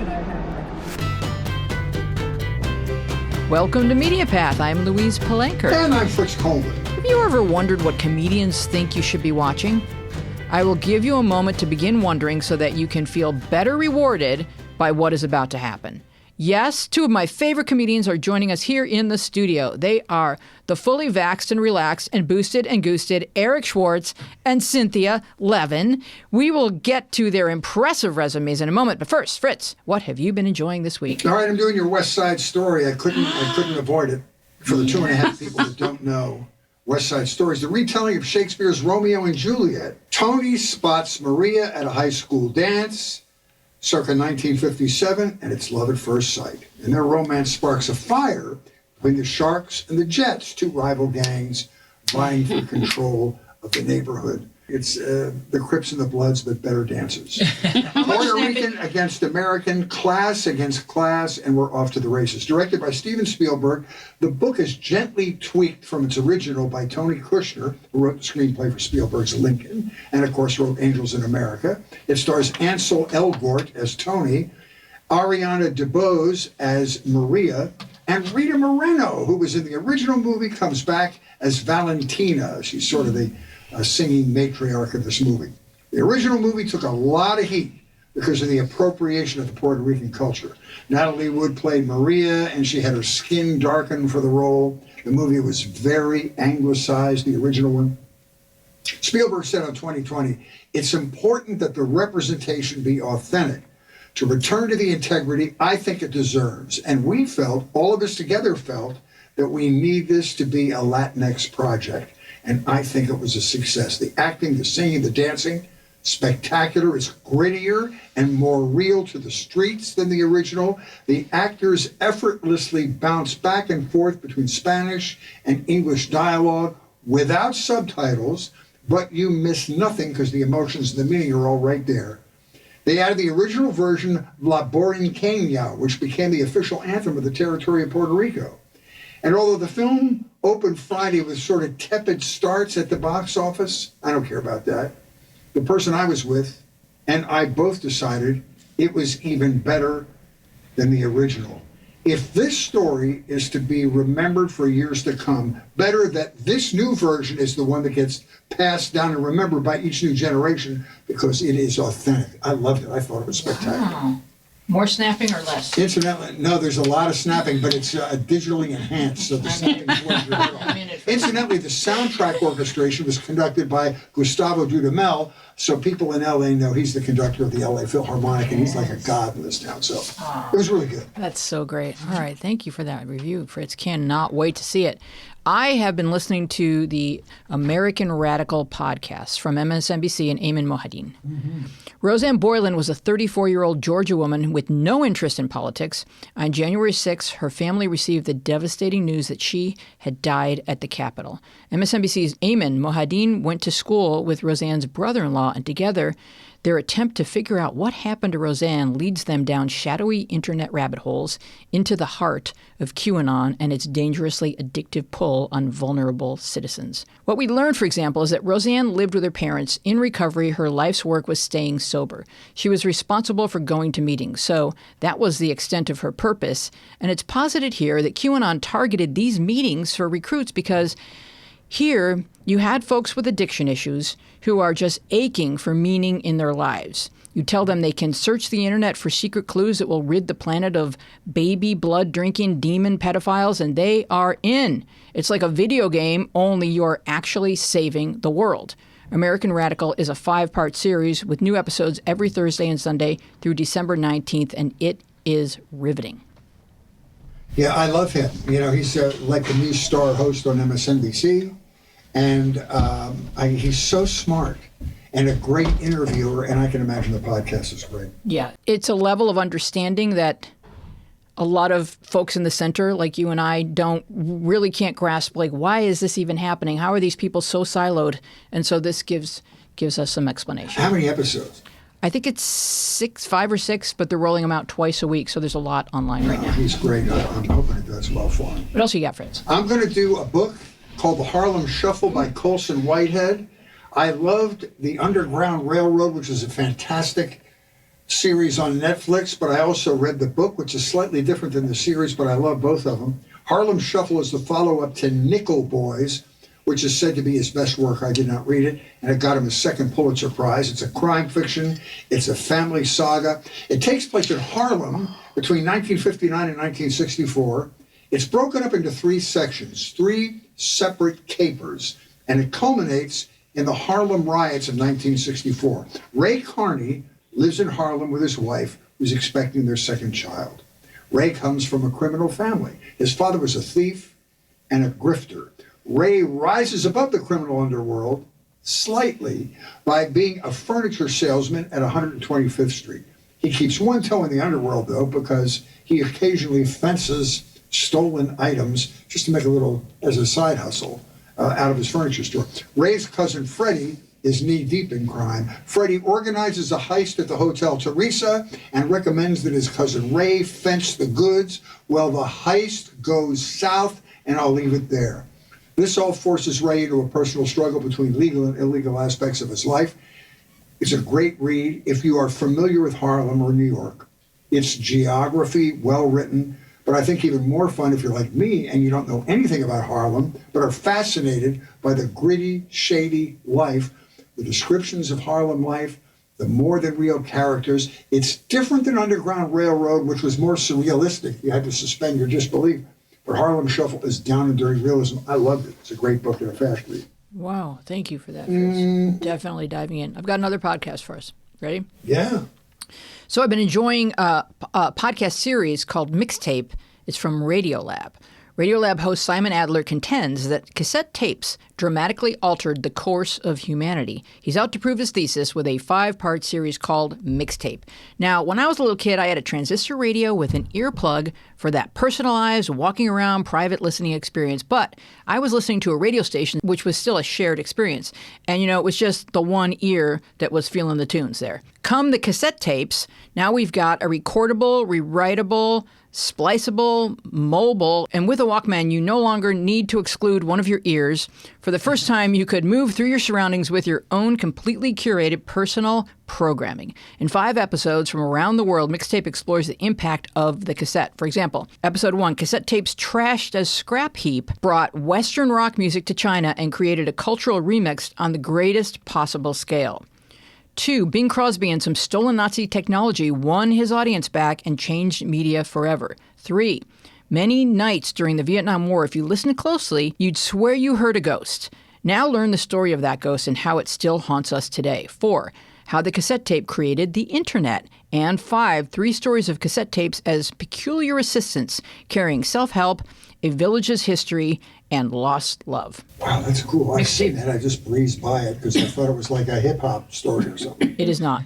should I have? Welcome to MediaPath. I'm Louise Palanker. And I'm Fritz Coleman. Have you ever wondered what comedians think you should be watching? I will give you a moment to begin wondering so that you can feel better rewarded by what is about to happen. Yes, two of my favorite comedians are joining us here in the studio. They are the fully vaxxed and relaxed and boosted and goosted Eric Schwartz and Cynthia Levin. We will get to their impressive resumes in a moment. But first, Fritz, what have you been enjoying this week? All right, I'm doing your West Side Story. I couldn't avoid it. For the 2.5 people that don't know West Side Story is the retelling of Shakespeare's Romeo and Juliet. Tony spots Maria at a high school dance circa 1957, and it's love at first sight. And their romance sparks a fire between the Sharks and the Jets, two rival gangs vying for control of the neighborhood. It's the Crips and the Bloods, but better dancers. Puerto Rican against American, class against class, and we're off to the races. Directed by Steven Spielberg, the book is gently tweaked from its original by Tony Kushner, who wrote the screenplay for Spielberg's Lincoln, and of course wrote Angels in America. It stars Ansel Elgort as Tony, Ariana DeBose as Maria, and Rita Moreno, who was in the original movie, comes back as Valentina. She's sort of the singing matriarch of this movie. The original movie took a lot of heat because of the appropriation of the Puerto Rican culture. Natalie Wood played Maria, and she had her skin darkened for the role. The movie was very anglicized, the original one. Spielberg said on 2020, it's important that the representation be authentic to return to the integrity I think it deserves. And we felt, all of us together felt, that we need this to be a Latinx project. And I think it was a success. The acting, the singing, the dancing, spectacular. It's grittier and more real to the streets than the original. The actors effortlessly bounce back and forth between Spanish and English dialogue without subtitles, but you miss nothing because the emotions and the meaning are all right there. They added the original version, La Borinqueña, which became the official anthem of the territory of Puerto Rico. And although the film opened Friday with sort of tepid starts at the box office, I don't care about that. The person I was with and I both decided it was even better than the original. If this story is to be remembered for years to come, better that this new version is the one that gets passed down and remembered by each new generation because it is authentic. I loved it. I thought it was spectacular. Wow. More snapping or less? Incidentally, no, there's a lot of snapping, but it's digitally enhanced, so the snapping is what you're doing. Incidentally, the soundtrack orchestration was conducted by Gustavo Dudamel, so people in LA know he's the conductor of the LA Philharmonic, and he's like a god in this town, so it was really good. That's so great. All right, thank you for that review, Fritz. Cannot wait to see it. I have been listening to the American Radical podcast from MSNBC and Ayman Mohadeen. Mm-hmm. Roseanne Boylan was a 34-year-old Georgia woman with no interest in politics. On January 6, her family received the devastating news that she had died at the Capitol. MSNBC's Ayman Mohadeen went to school with Roseanne's brother-in-law, and together their attempt to figure out what happened to Roseanne leads them down shadowy internet rabbit holes into the heart of QAnon and its dangerously addictive pull on vulnerable citizens. What we learned, for example, is that Roseanne lived with her parents. In recovery, her life's work was staying sober. She was responsible for going to meetings, so that was the extent of her purpose. And it's posited here that QAnon targeted these meetings for recruits because here, you had folks with addiction issues who are just aching for meaning in their lives. You tell them they can search the internet for secret clues that will rid the planet of baby blood-drinking demon pedophiles, and they are in. It's like a video game, only you're actually saving the world. American Radical is a 5-part series with new episodes every Thursday and Sunday through December 19th, and it is riveting. Yeah, I love him. You know, he's like the new star host on MSNBC. And he's so smart and a great interviewer, and I can imagine the podcast is great. Yeah, it's a level of understanding that a lot of folks in the center, like you and I, can't grasp, like, why is this even happening? How are these people so siloed? And so this gives us some explanation. How many episodes? I think it's 5 or 6, but they're rolling them out twice a week, so there's a lot online right now. He's great. I'm hoping it does well for him. What else you got, Fritz? I'm going to do a book called The Harlem Shuffle by Colson Whitehead. I loved The Underground Railroad, which is a fantastic series on Netflix, but I also read the book, which is slightly different than the series, but I love both of them. Harlem Shuffle is the follow-up to Nickel Boys, which is said to be his best work. I did not read it, and it got him his second Pulitzer Prize. It's a crime fiction. It's a family saga. It takes place in Harlem between 1959 and 1964. It's broken up into 3 sections, 3 separate capers, and it culminates in the Harlem riots of 1964. Ray Carney lives in Harlem with his wife, who's expecting their second child. Ray comes from a criminal family. His father was a thief and a grifter. Ray rises above the criminal underworld slightly by being a furniture salesman at 125th Street. He keeps one toe in the underworld, though, because he occasionally fences stolen items just to make a little, as a side hustle, out of his furniture store. Ray's cousin Freddie is knee-deep in crime. Freddie organizes a heist at the Hotel Teresa and recommends that his cousin Ray fence the goods. Well, the heist goes south, and I'll leave it there. This all forces Ray into a personal struggle between legal and illegal aspects of his life. It's a great read if you are familiar with Harlem or New York. It's geography, well-written, but I think even more fun if you're like me and you don't know anything about Harlem, but are fascinated by the gritty, shady life, the descriptions of Harlem life, the more than real characters. It's different than Underground Railroad, which was more surrealistic. You had to suspend your disbelief. But Harlem Shuffle is down and dirty realism. I loved it. It's a great book and a fast read. Wow, thank you for that, Chris. Definitely diving in. I've got another podcast for us. Ready? Yeah. So I've been enjoying a podcast series called Mixtape. It's from Radiolab. Radiolab host Simon Adler contends that cassette tapes dramatically altered the course of humanity. He's out to prove his thesis with a 5-part series called Mixtape. Now, when I was a little kid, I had a transistor radio with an earplug for that personalized, walking around, private listening experience. But I was listening to a radio station, which was still a shared experience. And, it was just the one ear that was feeling the tunes there. Come the cassette tapes, now we've got a recordable, rewritable, spliceable, mobile, and with a Walkman, you no longer need to exclude one of your ears. For the first time, you could move through your surroundings with your own completely curated personal programming. In 5 episodes from around the world, Mixtape explores the impact of the cassette. For example, episode 1, cassette tapes trashed as scrap heap brought Western rock music to China and created a cultural remix on the greatest possible scale. 2, Bing Crosby and some stolen Nazi technology won his audience back and changed media forever. 3, many nights during the Vietnam War, if you listened closely, you'd swear you heard a ghost. Now learn the story of that ghost and how it still haunts us today. 4, how the cassette tape created the internet. And 5, 3 stories of cassette tapes as peculiar assistants carrying self-help, a village's history, and lost love. Wow, that's cool. I've seen that. I just breezed by it because I thought it was like a hip-hop story or something. It is not.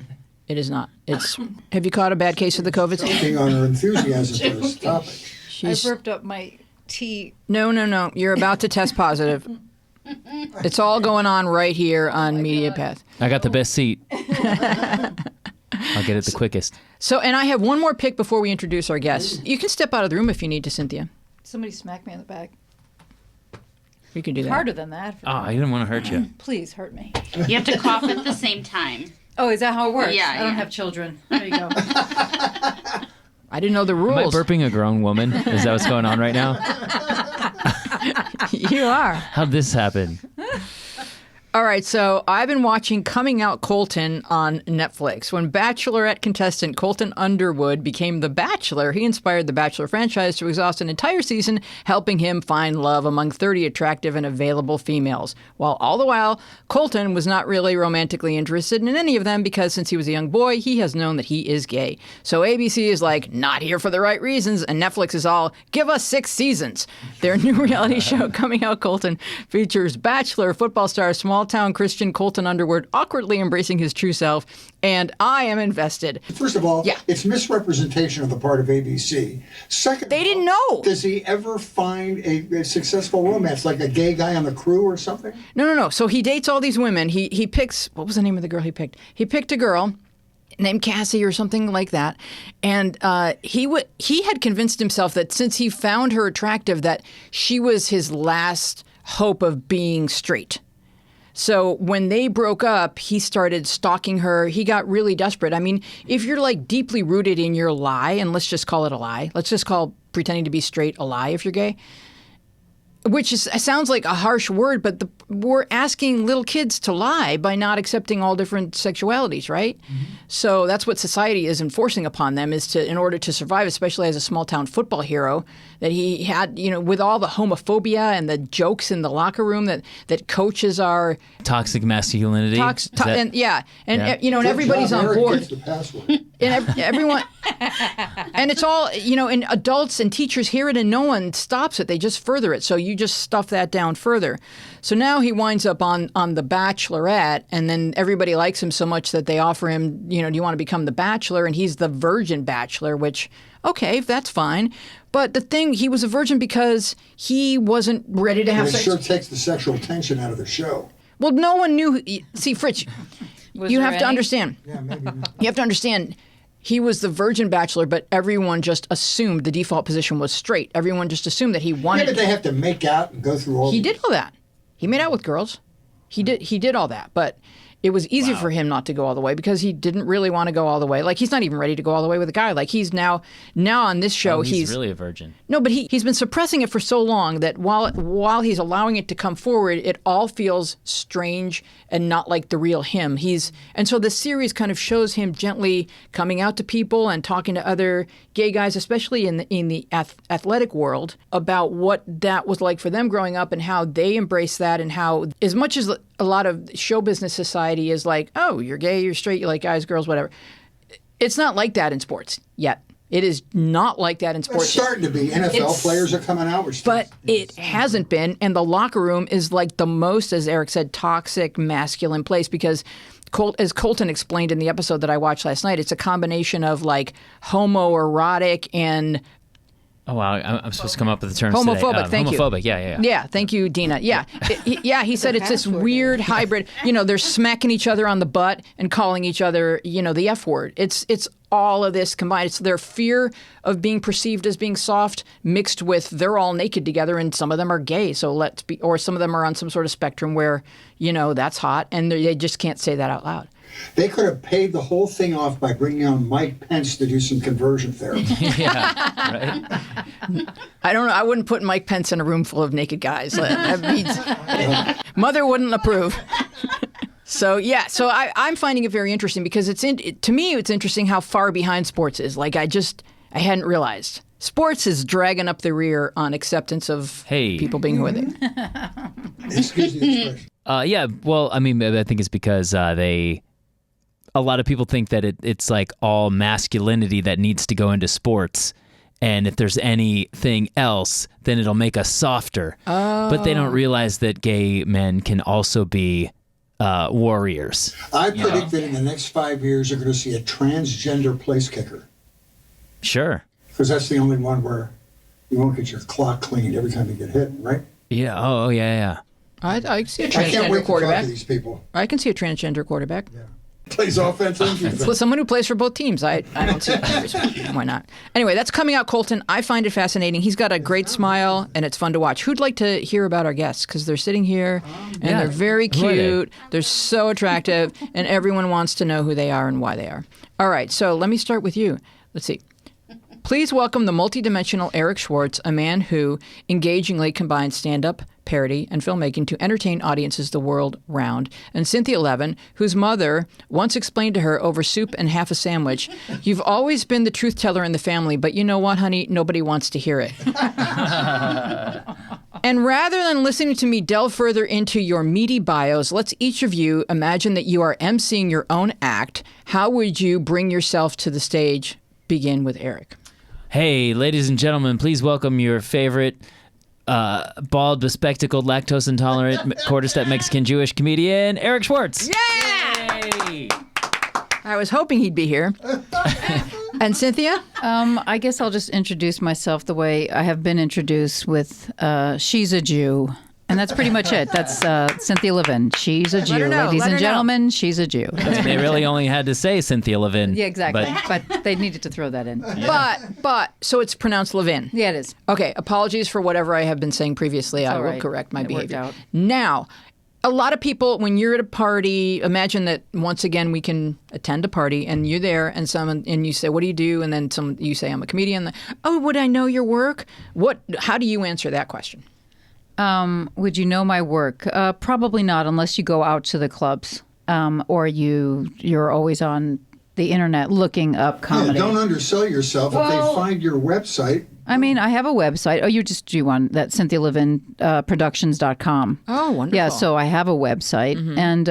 It is not. It's. Have you caught a bad case of the COVID? Something on her enthusiasm for this topic. I burped up my tea. No. You're about to test positive. It's all going on right here on MediaPath. I got the best seat. I'll get it the quickest. So, and I have one more pick before we introduce our guests. You can step out of the room if you need to, Cynthia. Somebody smacked me on the back. You can do that. Harder than that. Oh, I didn't want to hurt you. Please hurt me. You have to cough at the same time. Oh, is that how it works? Yeah, I don't yeah. have children. There you go. I didn't know the Am I rules. burping a grown woman? Is that what's going on right now? You are. How'd this happen? All right, so I've been watching Coming Out Colton on Netflix. When Bachelorette contestant Colton Underwood became The Bachelor, he inspired the Bachelor franchise to exhaust an entire season, helping him find love among 30 attractive and available females. While all the while, Colton was not really romantically interested in any of them because since he was a young boy, he has known that he is gay. So ABC is like, not here for the right reasons, and Netflix is all, give us 6 seasons. Their new reality show, Coming Out Colton, features Bachelor football star small-town Christian Colton Underwood awkwardly embracing his true self, and I am invested. First of all, Yeah. it's misrepresentation on the part of ABC. Second, They didn't know. Does he ever find a successful romance, like a gay guy on the crew or something? No. So he dates all these women. He picks, what was the name of the girl he picked? He picked a girl named Cassie or something like that. And he had convinced himself that since he found her attractive, that she was his last hope of being straight. So when they broke up, he started stalking her. He got really desperate. I mean, if you're like deeply rooted in your lie, and let's just call it a lie, let's just call pretending to be straight a lie if you're gay, which sounds like a harsh word, but we're asking little kids to lie by not accepting all different sexualities, right? Mm-hmm. So that's what society is enforcing upon them, is to, in order to survive, especially as a small town football hero, that he had, with all the homophobia and the jokes in the locker room that coaches are toxic masculinity. And everybody's on Eric board. gets the password. And everyone, and it's all, and adults and teachers hear it and no one stops it. They just further it. So you just stuff that down further. So now he winds up on The Bachelorette, and then everybody likes him so much that they offer him, do you want to become the Bachelor? And he's the virgin bachelor, which, okay, that's fine. But the thing, he was a virgin because he wasn't ready to have And it sex. sure takes the sexual tension out of the show. Well, no one knew. See, Fritz, Was you there have to any? understand. Yeah, maybe not. You have to understand, he was the virgin bachelor, but everyone just assumed the default position was straight. Everyone just assumed that he Yeah, wanted. but they have to make out and go through all He the... did all that. He made out with girls. He did all that, but it was easy for him not to go all the way because he didn't really want to go all the way. Like, he's not even ready to go all the way with a guy. Like, he's now on this show, He's really a virgin. no, but he's been suppressing it for so long that while he's allowing it to come forward, it all feels strange and not like the real him. And so the series kind of shows him gently coming out to people and talking to other gay guys, especially in the athletic world, about what that was like for them growing up and how they embrace that, and how, as much as a lot of show business society is like, oh, you're gay, you're straight, you like guys, girls, whatever. It's not like that in sports yet. It is not like that in It's sports. starting to be. NFL players are coming out. But it hasn't been, and the locker room is like the most, as Eric said, toxic, masculine place because, as Colton explained in the episode that I watched last night, it's a combination of like homoerotic and Oh, wow. I'm supposed to come up with the terms homophobic. today. Thank you. Homophobic, yeah. Yeah, thank you, Dina. Yeah, he said it's this weird hybrid. They're smacking each other on the butt and calling each other, the F word. It's all of this combined. It's their fear of being perceived as being soft mixed with they're all naked together and some of them are gay. So or some of them are on some sort of spectrum where, that's hot and they just can't say that out loud. They could have paid the whole thing off by bringing on Mike Pence to do some conversion therapy. Yeah, right? I don't know. I wouldn't put Mike Pence in a room full of naked guys. Mother wouldn't approve. So I'm finding it very interesting because to me it's interesting how far behind sports is. Like I hadn't realized sports is dragging up the rear on acceptance of people being who are they. Excuse the expression. Yeah, well, I mean, I think it's because a lot of people think that it's like all masculinity that needs to go into sports. And if there's anything else, then it'll make us softer. Oh. But they don't realize that gay men can also be warriors. I predict that in the next 5 years, you're going to see a transgender place kicker. Sure. Because that's the only one where you won't get your clock cleaned every time you get hit, right? Yeah. Oh, yeah. I see a I can't transgender wait to talk quarterback. to these people. I can see a transgender quarterback. Yeah. Plays offense and defense. Well, someone who plays for both teams. I don't see why not. Anyway, that's coming out, Colton. I find it fascinating. He's got a great smile, and it's fun to watch. Who'd like to hear about our guests? Because they're sitting here, and they're very Who are they? cute. They're so attractive, and everyone wants to know who they are and why they are. All right, so let me start with you. Let's see. Please welcome the multidimensional Eric Schwartz, a man who engagingly combines stand-up, parody, and filmmaking to entertain audiences the world round, and Cynthia Levin, whose mother once explained to her over soup and half a sandwich, "You've always been the truth teller in the family, but you know what, honey? Nobody wants to hear it." And rather than listening to me delve further into your meaty bios, let's each of you imagine that you are emceeing your own act. How would you bring yourself to the stage? Begin with Eric. Hey, ladies and gentlemen, please welcome your favorite bald, bespectacled, lactose-intolerant, quarter-step Mexican Jewish comedian, Eric Schwartz. Yay! I was hoping he'd be here. And Cynthia? I guess I'll just introduce myself the way I have been introduced with she's a Jew. And that's pretty much it. That's Cynthia Levin. She's a Jew. her know, Ladies let her and know. gentlemen, she's a Jew. They really only had to say Cynthia Levin. Yeah, exactly. But they needed to throw that in. But, so it's pronounced Levin. Yeah, it is. Okay, apologies for whatever I have been saying previously. I all will right. correct my It worked behavior. out. Now, A lot of people, when you're at a party, imagine that once again we can attend a party and you're there and you say, "What do you do?" And then you say, "I'm a comedian." Oh, would I know your work? How do you answer that question? Would you know my work? Probably not, unless you go out to the clubs or you're always on the internet looking up comedy. Yeah, don't undersell yourself. If they find your website. I mean, I have a website. Oh, you just do one, that CynthiaLevin Productions.com. Oh, wonderful. Yeah, so I have a website, and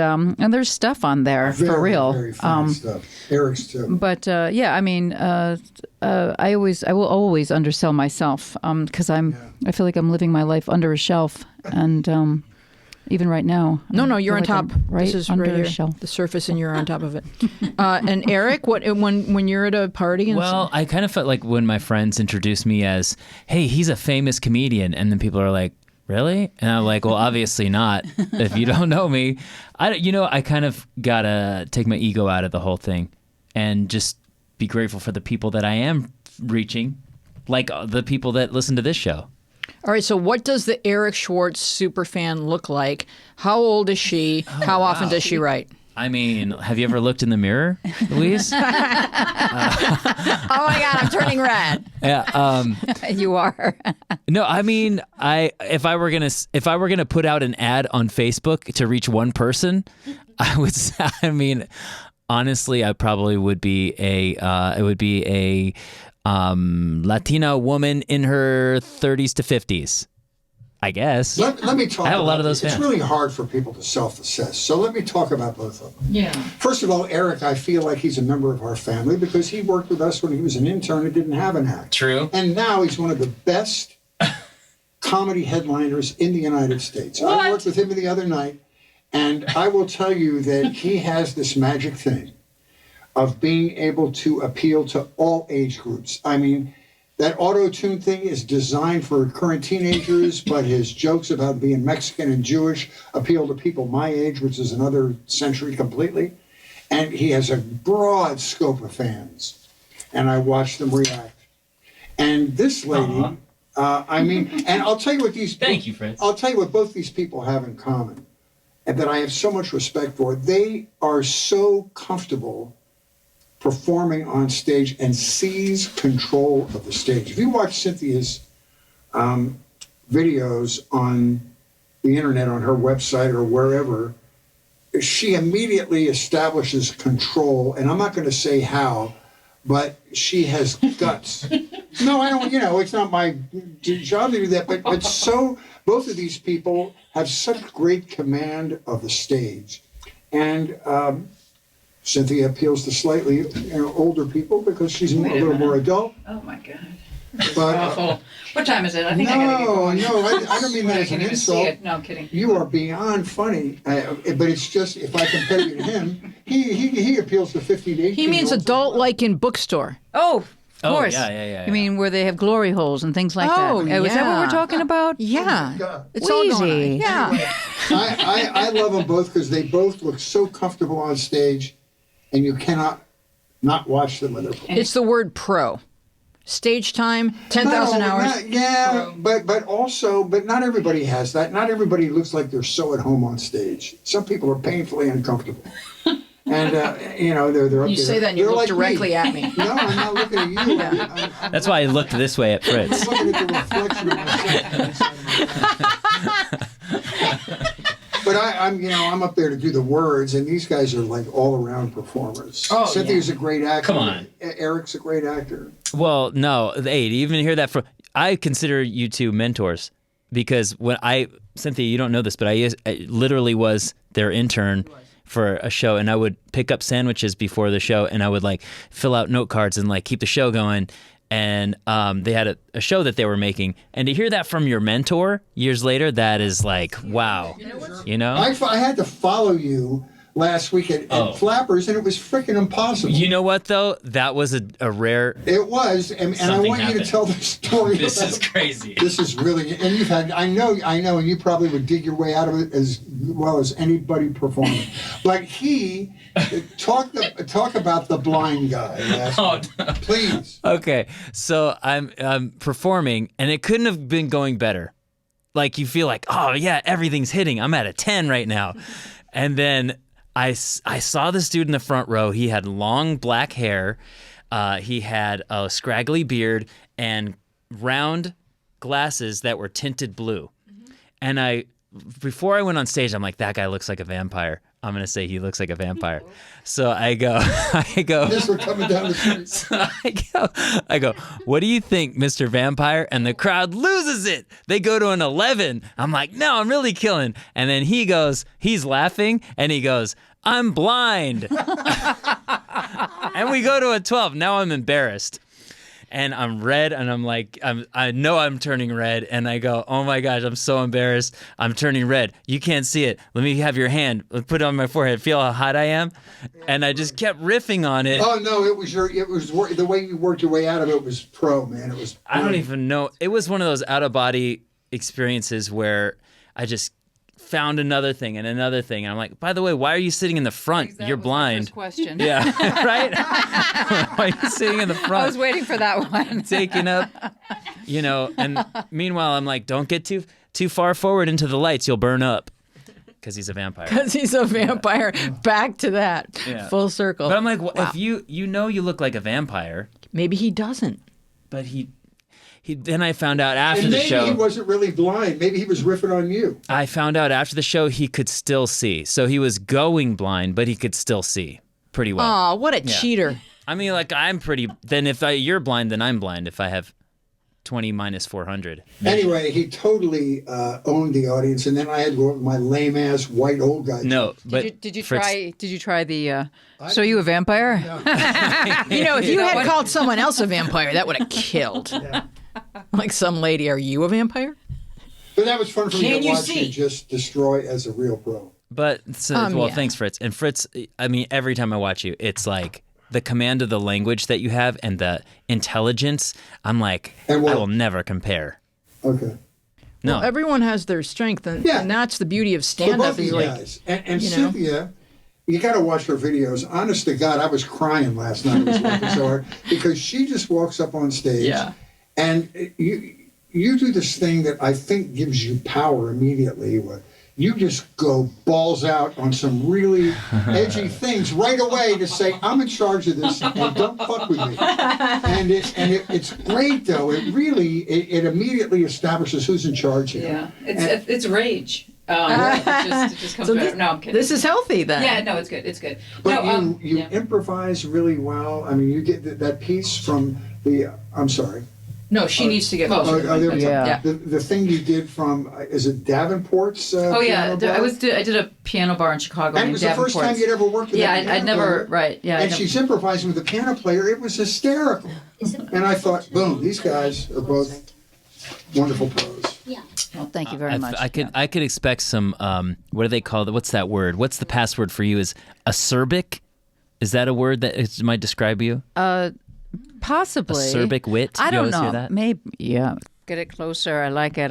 there's stuff on there for real. Very fun stuff. Eric's too. But yeah, I mean, I will always undersell myself because I feel like I'm living my life under a shelf, and even right now. No, you're I on feel like top. I'm right This is under right a here, shelf. the surface, and you're on top of it. And Eric, when you're at a party? Well, I kind of felt like when my friends introduced me as, "Hey, he's a famous comedian," and then people are like, "Really?" And I'm like, "Well, obviously not. If you don't know me, I kind of gotta take my ego out of the whole thing, and just be grateful for the people that I am reaching, like the people that listen to this show." All right, so what does the Eric Schwartz superfan look like? How old is she? How often does she write? I mean, have you ever looked in the mirror, Louise? Oh my God, I'm turning red. Yeah. You are. No, I mean, if I were gonna put out an ad on Facebook to reach one person, I would. I mean, honestly, I probably would be a Latina woman in her 30s to 50s, I guess. Let me talk. I have a lot about of those this. fans. It's really hard for people to self-assess. So let me talk about both of them. Yeah. First of all, Eric, I feel like he's a member of our family because he worked with us when he was an intern and didn't have an act. True. And now he's one of the best comedy headliners in the United States. I worked with him the other night, and I will tell you that he has this magic thing of being able to appeal to all age groups. I mean, that auto-tune thing is designed for current teenagers, but his jokes about being Mexican and Jewish appeal to people my age, which is another century completely. And he has a broad scope of fans. And I watch them react. And this lady, I mean, and I'll tell you what Thank you, Fritz. I'll tell you what both these people have in common, and that I have so much respect for. They are so comfortable performing on stage and seize control of the stage. If you watch Cynthia's videos on the internet, on her website or wherever, she immediately establishes control, and I'm not going to say how, but she has guts. No, I don't, it's not my job to do that, but so both of these people have such great command of the stage. And Cynthia appeals to slightly older people because she's a little more adult. Oh my God. But What time is it? I think no, I don't mean that as an insult. No, I'm kidding. You are beyond funny, but it's just if I compare you to him, he appeals to 50 to 18. He means adult like in bookstore. Oh, of course. Yeah. You mean where they have glory holes and things like Oh, that? Is that what yeah. we're talking about? Yeah. God. It's all going Wheezy. on. Yeah. I love them both because they both look so comfortable on stage, and you cannot not watch them with their It's the word pro. Stage time, 10,000 hours. But not everybody has that. Not everybody looks like they're so at home on stage. Some people are painfully uncomfortable. And they're up there. You say that and you They're look like directly me. at me. No, I'm not looking at you. I'm That's why I looked this way at Fritz. looking at the reflection of myself. But I'm up there to do the words, and these guys are like all-around performers. Oh, Cynthia's a great actor. Come on. Eric's a great actor. Well, no, hey, do you even hear that from? I consider you two mentors because Cynthia, you don't know this, but I literally was their intern for a show, and I would pick up sandwiches before the show, and I would like fill out note cards and like keep the show going. And they had a show that they were making, and to hear that from your mentor years later, that is like, wow, I had to follow you last week at Flappers, and it was freaking impossible. You know what though? That was a rare. It was, and I Something want you to happened. tell the story. This about is crazy. This is really, and you've had, I know, and you probably would dig your way out of it as well as anybody performing. But he talk about the blind guy. last week. Please. Okay, so I'm performing, and it couldn't have been going better. like you feel like, oh yeah, everything's hitting. I'm at a 10 right now. And then I saw this dude in the front row. He had long black hair. He had a scraggly beard and round glasses that were tinted blue. And before I went on stage, I'm like, that guy looks like a vampire. I'm going to say he looks like a vampire. So I go, Yes, we're coming down the street. so I go, what do you think, Mr. Vampire? And the crowd loses it. They go to an 11. I'm like, no, I'm really killing. And then he's laughing and he goes, I'm blind. And we go to a 12. Now I'm embarrassed. And I'm red, and I'm like, I know I'm turning red, and I go, oh my gosh, I'm so embarrassed. I'm turning red. You can't see it. Let me have your hand. Put it on my forehead. Feel how hot I am? And I just kept riffing on it. Oh no, it was the way you worked your way out of it was pro, man. It was. I don't even know. It was one of those out of body experiences where I just found another thing and another thing. And I'm like, by the way, why are you sitting in the front? You're blind. Question. Yeah, right? Why are you sitting in the front? I was waiting for that one. Taking up, and meanwhile, I'm like, don't get too far forward into the lights. You'll burn up. Because he's a vampire. Because he's a vampire. Back to that. Yeah. Full circle. But I'm like, if you look like a vampire, Maybe he doesn't. but he then I found out after And the maybe show. he wasn't really blind. Maybe he was riffing on you. I found out after the show he could still see. So he was going blind, but he could still see pretty well. Aw, what a cheater. I mean, like I'm pretty. Then if you're blind, then I'm blind. If I have 20 minus 400. Anyway, he totally owned the audience, and then I had to go with my lame ass white old guy. No, but Did you Fritz- try the? So you a vampire? If you had called someone else a vampire, that would have killed. Like some lady, are you a vampire? But that was fun for me Can to you watch see? you just destroy as a real pro. But yeah. thanks, Fritz. And Fritz, I mean, every time I watch you, it's like the command of the language that you have and the intelligence. I'm like, And what- I will never compare. Okay. No, Everyone has their strength, and that's the beauty of For stand-up. both of Is you like, guys. And you know. Cynthia, you got to watch her videos. Honest to God, I was crying last night. I was laughing so hard because she just walks up on stage. Yeah. And you do this thing that I think gives you power immediately. Where you just go balls out on some really edgy things right away to say, I'm in charge of this and don't fuck with me. And it's great, though. It really, it immediately establishes who's in charge here. Yeah, And- it's rage. It just comes So out. No, I'm kidding. this is healthy then. Yeah, no, it's good. It's good. But no, you yeah. improvise really well. I mean, you get that piece from the, I'm sorry. No, she needs to get Oh, closer. there we go. Yeah. The thing you did from, is it Davenport's? Oh piano yeah, bar? I did a piano bar in Chicago. And it named was the first time Davenport's. you'd ever worked with Yeah, a I'd piano never. player. Right. Yeah. And she's improvising with the piano player. It was hysterical. And I thought, boom, these guys are both wonderful pros. Well, thank you very much. I could expect some. What do they call it? What's that word? What's the password for you? Is acerbic? Is that a word that might describe you? Possibly. Acerbic wit? I You don't always know. hear that? Maybe. Yeah. Get it closer. I like it.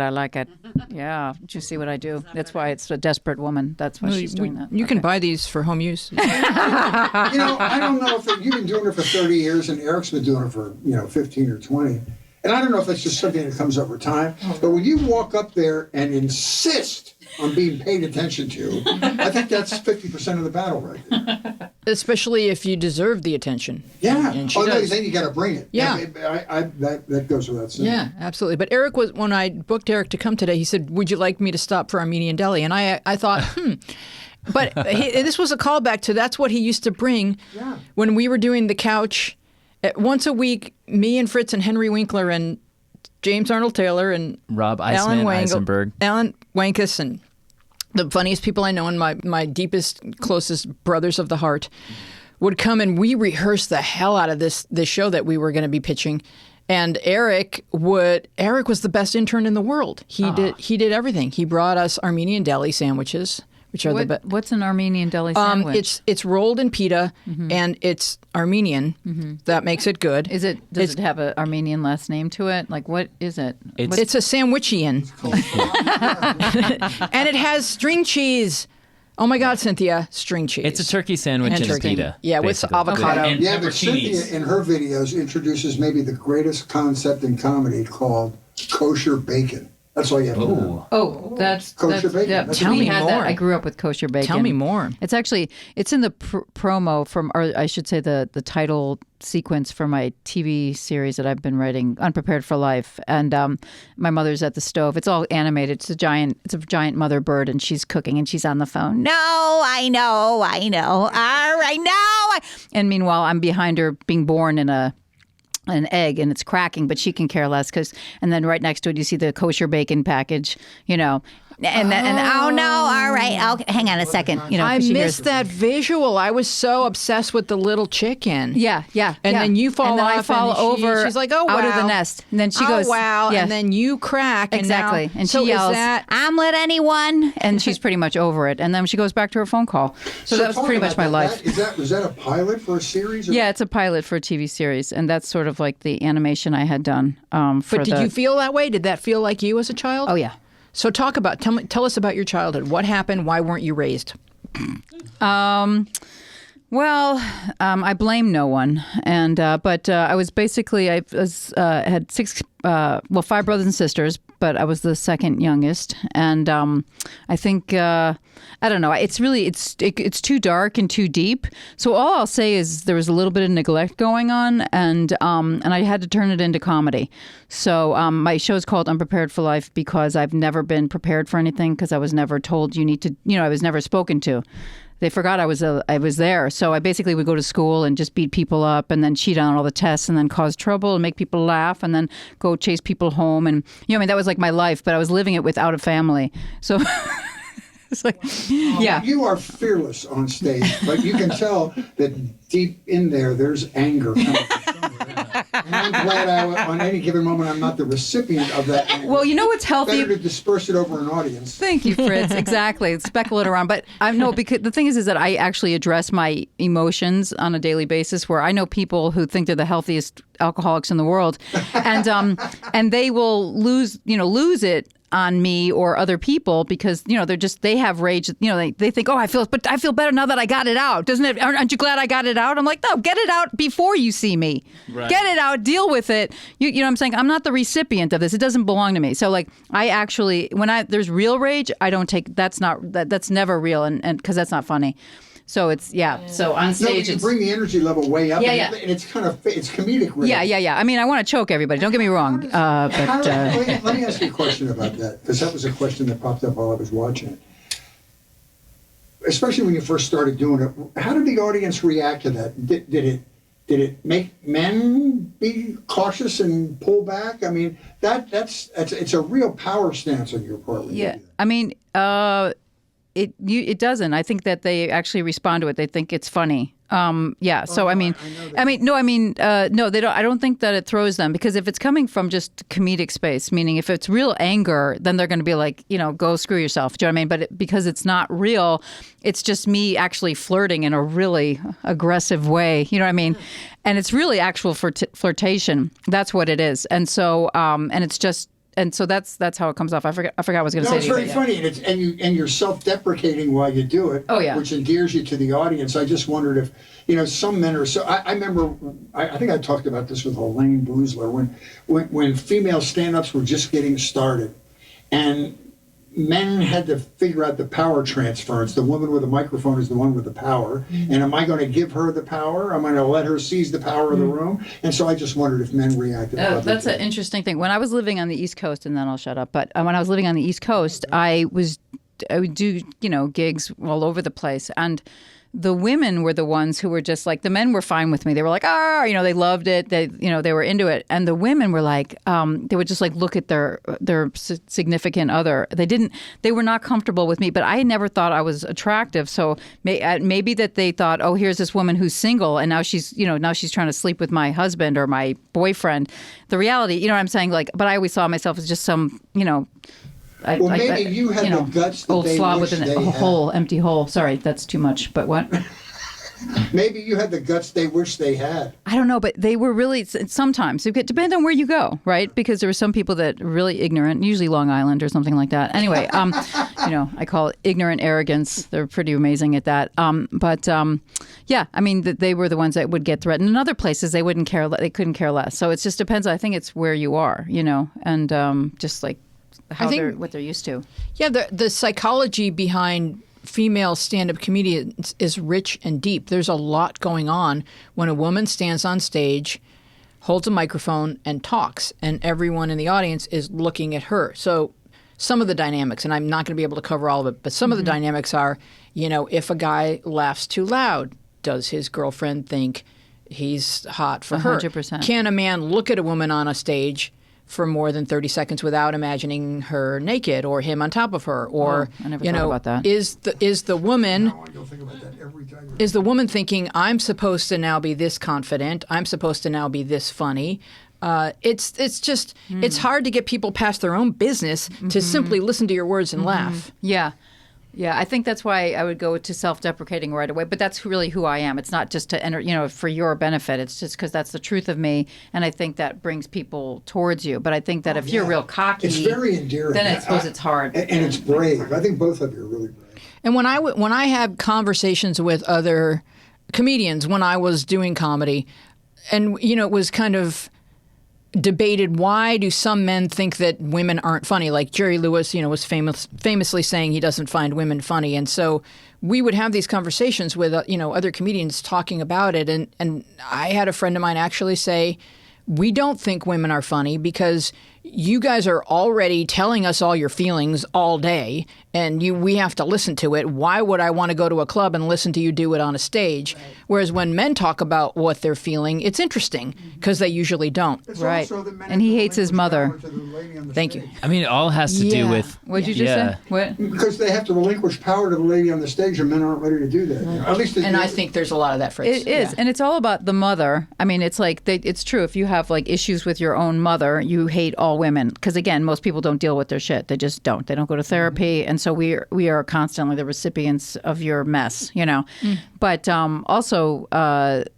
Yeah. Did you see what I do? That's why it's a desperate woman. That's why she's doing that. You can buy these for home use. You know, I don't know if you've been doing it for 30 years and Eric's been doing it for, 15 or 20. And I don't know if that's just something that comes over time. But when you walk up there and insist on being paid attention to, I think that's 50% of the battle right there. Especially if you deserve the attention. Yeah. And she No, does. then you got to bring it. Yeah. That goes without saying. Yeah, absolutely. But Eric when I booked Eric to come today, he said, "Would you like me to stop for Armenian Deli?" And I thought, But this was a callback to that's what he used to bring when we were doing the couch. Once a week, me and Fritz and Henry Winkler and James Arnold Taylor and Rob Alan Eisman, Wangle, Eisenberg. Alan Wankus, and the funniest people I know and my deepest, closest brothers of the heart would come, and we rehearsed the hell out of this show that we were going to be pitching. And Eric was the best intern in the world. He did everything. He brought us Armenian deli sandwiches, which are the best. What's an Armenian deli sandwich? It's rolled in pita and it's Armenian. That makes it good. Does it have an Armenian last name to it? Like, what is it? It's a sandwichian. And it has string cheese. Oh my God, Cynthia, string cheese. It's a turkey sandwich and turkey. pita. Yeah, with basically. avocado. And Yeah, but pepperoncinis. Cynthia in her videos introduces maybe the greatest concept in comedy called kosher bacon. That's all you have to know. Oh, that's Kosher bacon. Yeah, That's tell what me we had that. more. I grew up with kosher bacon. Tell me more. It's actually in the promo from, or I should say the title sequence for my TV series that I've been writing, Unprepared for Life. And my mother's at the stove. It's all animated. It's a giant mother bird, and she's cooking, and she's on the phone. No, I know. All right, no. And meanwhile, I'm behind her, being born in an egg, and it's cracking, but she can care less and then right next to it you see the kosher bacon package, and oh no, all right, okay, hang on a second, I 'cause she missed hears- that visual. I was so obsessed with the little chicken. Yeah. And then you fall and then off I fall and over she's like, oh, wow. out of the nest, and then she goes, oh, wow. yeah. And then you crack. Exactly. And so she yells, is that, "Omelet, anyone?" And she's pretty much over it. And then she goes back to her phone call. So that was talk pretty about much my that. life. Was that a pilot for a series? Or? Yeah, it's a pilot for a TV series, and that's sort of like the animation I had done. but did you feel that way? Did that feel like you as a child? Oh yeah. So tell us about your childhood. What happened? Why weren't you raised? Well, I blame no one, and but I was basically I had five brothers and sisters, but I was the second youngest, and I think I don't know. It's too dark and too deep. So all I'll say is there was a little bit of neglect going on, and I had to turn it into comedy. So my show is called Unprepared for Life because I've never been prepared for anything, because I was never told you need to. I was never spoken to. They forgot I was there. So I basically would go to school and just beat people up, and then cheat on all the tests, and then cause trouble and make people laugh, and then go chase people home. And that was like my life, but I was living it without a family. So it's like, yeah. You are fearless on stage, but you can tell that deep in there's anger coming from somewhere. And I'm glad on any given moment I'm not the recipient of that anger. Well, what's healthy? Better to disperse it over an audience. Thank you, Fritz. Exactly. Speckle it around. But I know, because the thing is that I actually address my emotions on a daily basis, where I know people who think they're the healthiest alcoholics in the world, and they will lose it on me or other people, because they have rage. They think, oh, I feel better now that I got it out. Doesn't it? Aren't you glad I got it out? I'm like, no, get it out before you see me. Right. Get it out, deal with it. You know what I'm saying? I'm not the recipient of this. It doesn't belong to me. So like, I actually, there's real rage, I don't take. That's never real, and because that's not funny. So it's So on stage, you bring the energy level way up. Yeah. And it's kind of it's comedic. Really. Yeah. I mean, I want to choke everybody. Don't get me wrong. Let me ask you a question about that, because that was a question that popped up while I was watching it. Especially when you first started doing it, how did the audience react to that? Did it make men be cautious and pull back? I mean, it's a real power stance on your part. Yeah. I mean, it doesn't. I think that they actually respond to it. They think it's funny. So no, they don't. I don't think that it throws them, because if it's coming from just comedic space, meaning if it's real anger, then they're going to be like, go screw yourself. Do you know what I mean? But because it's not real, it's just me actually flirting in a really aggressive way. You know what I mean? And it's really actual flirtation. That's what it is. And so, and it's just. And so that's how it comes off. I forgot what I was going to say. No, it's very funny, and you're self-deprecating while you do it. Oh yeah, which endears you to the audience. I just wondered if some men are so. I remember. I think I talked about this with Elaine Boozler when female stand-ups were just getting started, and men had to figure out the power transference. The woman with the microphone is the one with the power. Mm-hmm. And am I going to give her the power? Am I going to let her seize the power of the room? And so I just wondered if men reacted. That's an interesting thing. When I was living on the East Coast, and then I'll shut up, but when I was living on the East Coast, I would do, gigs all over the place. And the women were the ones who were just like, the men were fine with me. They were like, they loved it. They were into it. And the women were like, they would just like look at their significant other. They were not comfortable with me, but I never thought I was attractive. So maybe that they thought, oh, here's this woman who's single, and now she's trying to sleep with my husband or my boyfriend. The reality, you know what I'm saying? Like, but I always saw myself as just some, maybe you had the guts that old they slob wish with they a had. hole, empty hole. Sorry, that's too much. But what? Maybe you had the guts they wish they had. I don't know, but they were really, sometimes, it depends on where you go, right? Because there were some people that were really ignorant, usually Long Island or something like that. Anyway, I call it ignorant arrogance. They're pretty amazing at that. They were the ones that would get threatened. In other places, they couldn't care less. So it just depends. I think it's where you are, and just like how think- what they're used to. Yeah, the psychology behind female stand-up comedians is rich and deep. There's a lot going on when a woman stands on stage, holds a microphone, and talks, and everyone in the audience is looking at her. So some of the dynamics, and I'm not going to be able to cover all of it, but some of the dynamics are, if a guy laughs too loud, does his girlfriend think he's hot for her? 100%. Can a man look at a woman on a stage for more than 30 seconds without imagining her naked or him on top of her? Or, I never thought about that. is the woman... You'll think about that every time. Is the woman thinking, I'm supposed to now be this confident, I'm supposed to now be this funny? It's just, it's hard to get people past their own business to simply listen to your words and laugh. Yeah. Yeah, I think that's why I would go to self-deprecating right away. But that's really who I am. It's not just to enter, for your benefit. It's just because that's the truth of me, and I think that brings people towards you. But I think that if you're real cocky, It's very endearing. then I suppose it's hard. And it's brave. I think both of you are really brave. And when I had conversations with other comedians when I was doing comedy, and it was kind of debated, why do some men think that women aren't funny? Like Jerry Lewis, was famously saying he doesn't find women funny, and so we would have these conversations with other comedians talking about it, and I had a friend of mine actually say, we don't think women are funny because you guys are already telling us all your feelings all day, and we have to listen to it. Why would I want to go to a club and listen to you do it on a stage? Right. Whereas when men talk about what they're feeling, it's interesting because they usually don't. It's Right. also that men And he have to hates his relinquish mother. power to the lady on the Thank you. stage. I mean, it all has to do Yeah. with. What'd you just say? What? Because they have to relinquish power to the lady on the stage, and men aren't ready to do that. At least And I think there's a lot of that phrase. It is, and it's all about the mother. I mean, it's like it's true. If you have like issues with your own mother, you hate all women because again, most people don't deal with their shit. They just don't. They don't go to therapy, and so we are constantly the recipients of your mess, But also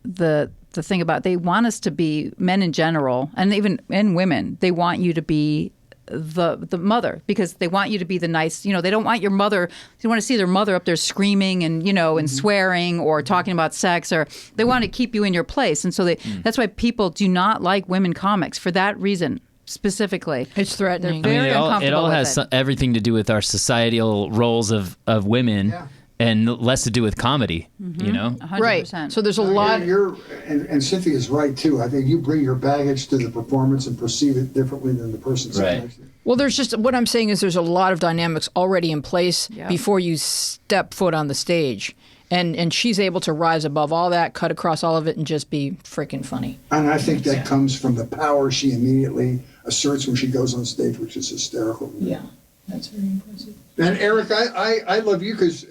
the thing about they want us to be men in general, and even in women, they want you to be the mother because they want you to be the nice, they don't want your mother, they want to see their mother up there screaming and, and swearing or talking about sex, or they want to keep you in your place. And so that's why people do not like women comics for that reason specifically. It's threatening. They're I mean, very it all uncomfortable has with it. everything to do with our societal roles of women and less to do with comedy, 100%. Right. So there's a lot. And Cynthia's right too. I think you bring your baggage to the performance and perceive it differently than the person sitting Right. next to you. Well, there's just what I'm saying is there's a lot of dynamics already in place before you step foot on the stage. And she's able to rise above all that, cut across all of it, and just be freaking funny. And I think that comes from the power she immediately asserts when she goes on stage, which is hysterical. Yeah, that's very impressive. And Eric, I love you because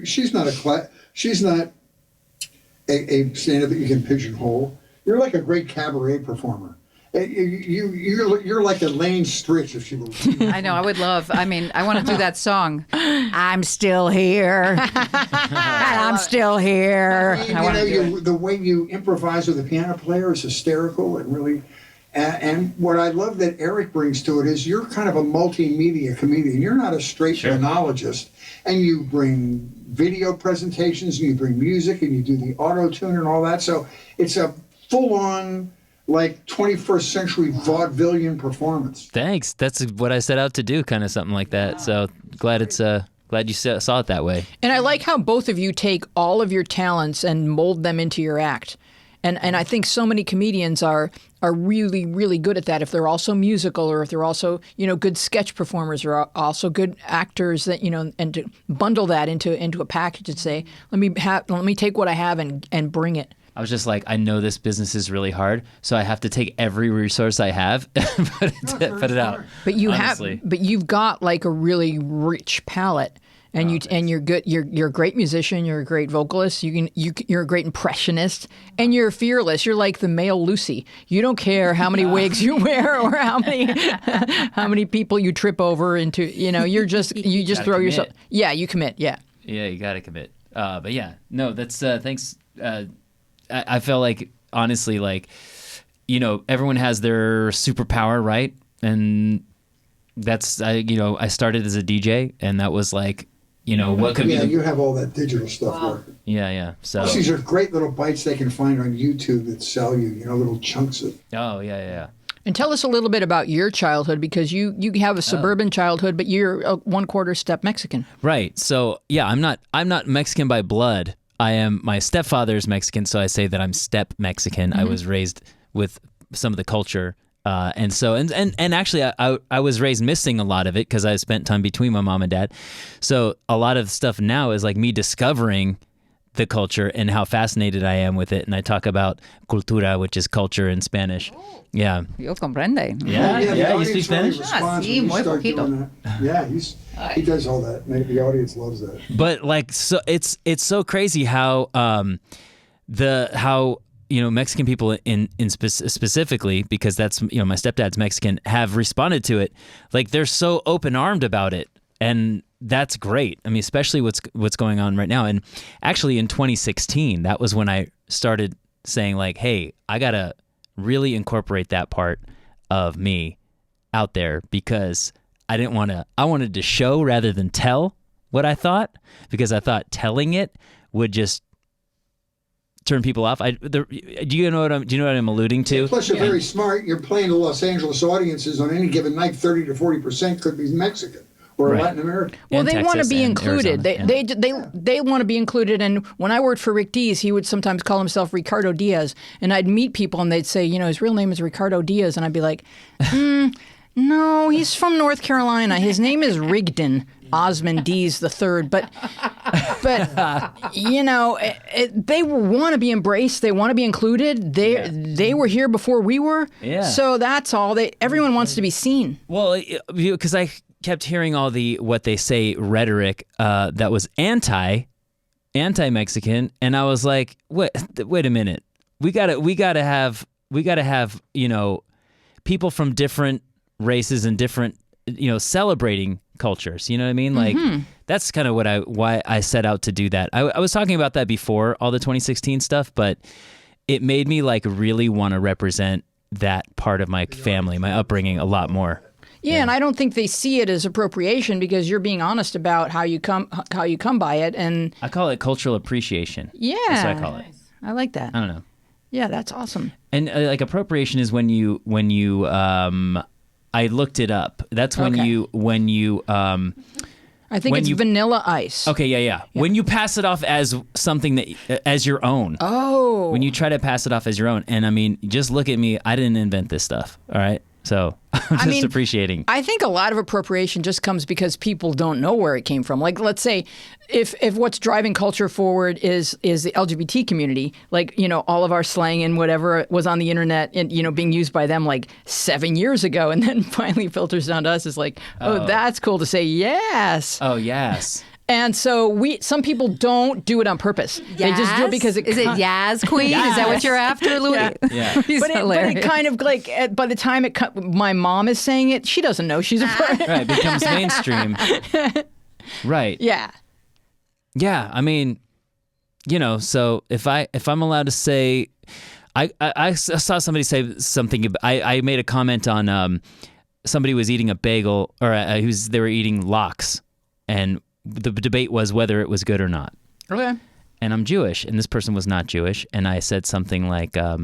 she's not she's not a stand-up that you can pigeonhole. You're like a great cabaret performer. You're like Elaine Stritch if she were. I know. I would love. I mean, I want to do that song. I'm still here. I'm still here. I want to do it. The way you improvise with a piano player is hysterical and really. And what I love that Eric brings to it is you're kind of a multimedia comedian. You're not a straight monologist, and you bring video presentations, and you bring music, and you do the auto tune and all that. So it's a full-on, like 21st century vaudevillian performance. Thanks. That's what I set out to do, kind of something like that. So glad glad you saw it that way. And I like how both of you take all of your talents and mold them into your act. And I think so many comedians are really, really good at that. If they're also musical, or if they're also, good sketch performers, or also good actors, that and to bundle that into a package and say, let me take what I have and bring it. I was just like, I know this business is really hard, so I have to take every resource I have and put it out. But honestly. you've got like a really rich palette. And you're good. You're a great musician. You're a great vocalist. You're a great impressionist, and you're fearless. You're like the male Lucy. You don't care how many wigs you wear or how many people you trip over into. You just throw yourself. Yeah, you commit. Yeah. Yeah, you got to commit. But yeah, no, that's thanks. I felt like honestly, like everyone has their superpower, right? And that's I started as a DJ, and that was like. What could be? Yeah, you have all that digital stuff working. Yeah. So Plus, these are great little bites they can find on YouTube that sell you, little chunks of. Oh yeah. And tell us a little bit about your childhood, because you have a suburban childhood, but you're a 1/4 step Mexican. Right. So yeah, I'm not Mexican by blood. My stepfather's Mexican, so I say that I'm step Mexican. I was raised with some of the culture. And actually I was raised missing a lot of it because I spent time between my mom and dad. So a lot of stuff now is like me discovering the culture and how fascinated I am with it. And I talk about cultura, which is culture in Spanish. Yeah. Yo comprende. Yeah, the you audience speak Spanish? Really responds Sí, when you muy start poquito. doing that. Yeah, he does all that. The audience loves that. But like, so it's so crazy how Mexican people specifically, because that's, my stepdad's Mexican, have responded to it. Like they're so open-armed about it. And that's great. I mean, especially what's going on right now. And actually in 2016, that was when I started saying like, hey, I got to really incorporate that part of me out there, because I wanted to show rather than tell what I thought, because I thought telling it would just turn people off. Do you know what I'm alluding to? Plus, you're very smart. You're playing to Los Angeles audiences on any given night. 30 to 40% could be Mexican or Right. Latin American. Well, And they want to Texas be and included. Arizona, They want to be included. And when I worked for Rick Dees, he would sometimes call himself Ricardo Diaz. And I'd meet people and they'd say, his real name is Ricardo Diaz. And I'd be like, no, he's from North Carolina. His name is Rigdon Osmond Dees III. But they want to be embraced. They want to be included. They were here before we were. Yeah. So that's all. Everyone wants to be seen. Well, because I kept hearing all what they say rhetoric that was anti-Mexican, and I was like, wait a minute, we gotta have people from different races and different celebrating cultures. You know what I mean? Like that's kind of why I set out to do that. I was talking about that before all the 2016 stuff, but it made me like really want to represent that part of my family, my upbringing a lot more. Yeah, and I don't think they see it as appropriation, because you're being honest about how you come by it, and I call it cultural appreciation. yeah, That's what I call it. I like that. I don't know. Yeah, that's awesome. And like appropriation is when you I looked it up. That's when Okay. you I think when it's you- Vanilla Ice. okay, yeah. When you pass it off as something that as your own. Oh, When you try to pass it off as your own. And I mean, just look at me. I didn't invent this stuff. All right. So I'm just appreciating. I think a lot of appropriation just comes because people don't know where it came from. Like, let's say if what's driving culture forward is the LGBT community, like, all of our slang and whatever was on the internet and, being used by them like 7 years ago, and then finally filters down to us is like, oh, that's cool to say yes. Oh, yes. And so some people don't do it on purpose. They just do it because Is it Yaz Queen? Is that what you're after, Louis? Yeah. He's But hilarious. it kind of like, by the time my mom is saying it, she doesn't know she's a Ah. Right. It becomes mainstream. Right. Yeah. Yeah, I mean, so if I'm allowed to say, I saw somebody say something. I made a comment on somebody was eating a bagel, or they were eating lox, and the debate was whether it was good or not. Okay. And I'm Jewish, and this person was not Jewish, and I said something like, I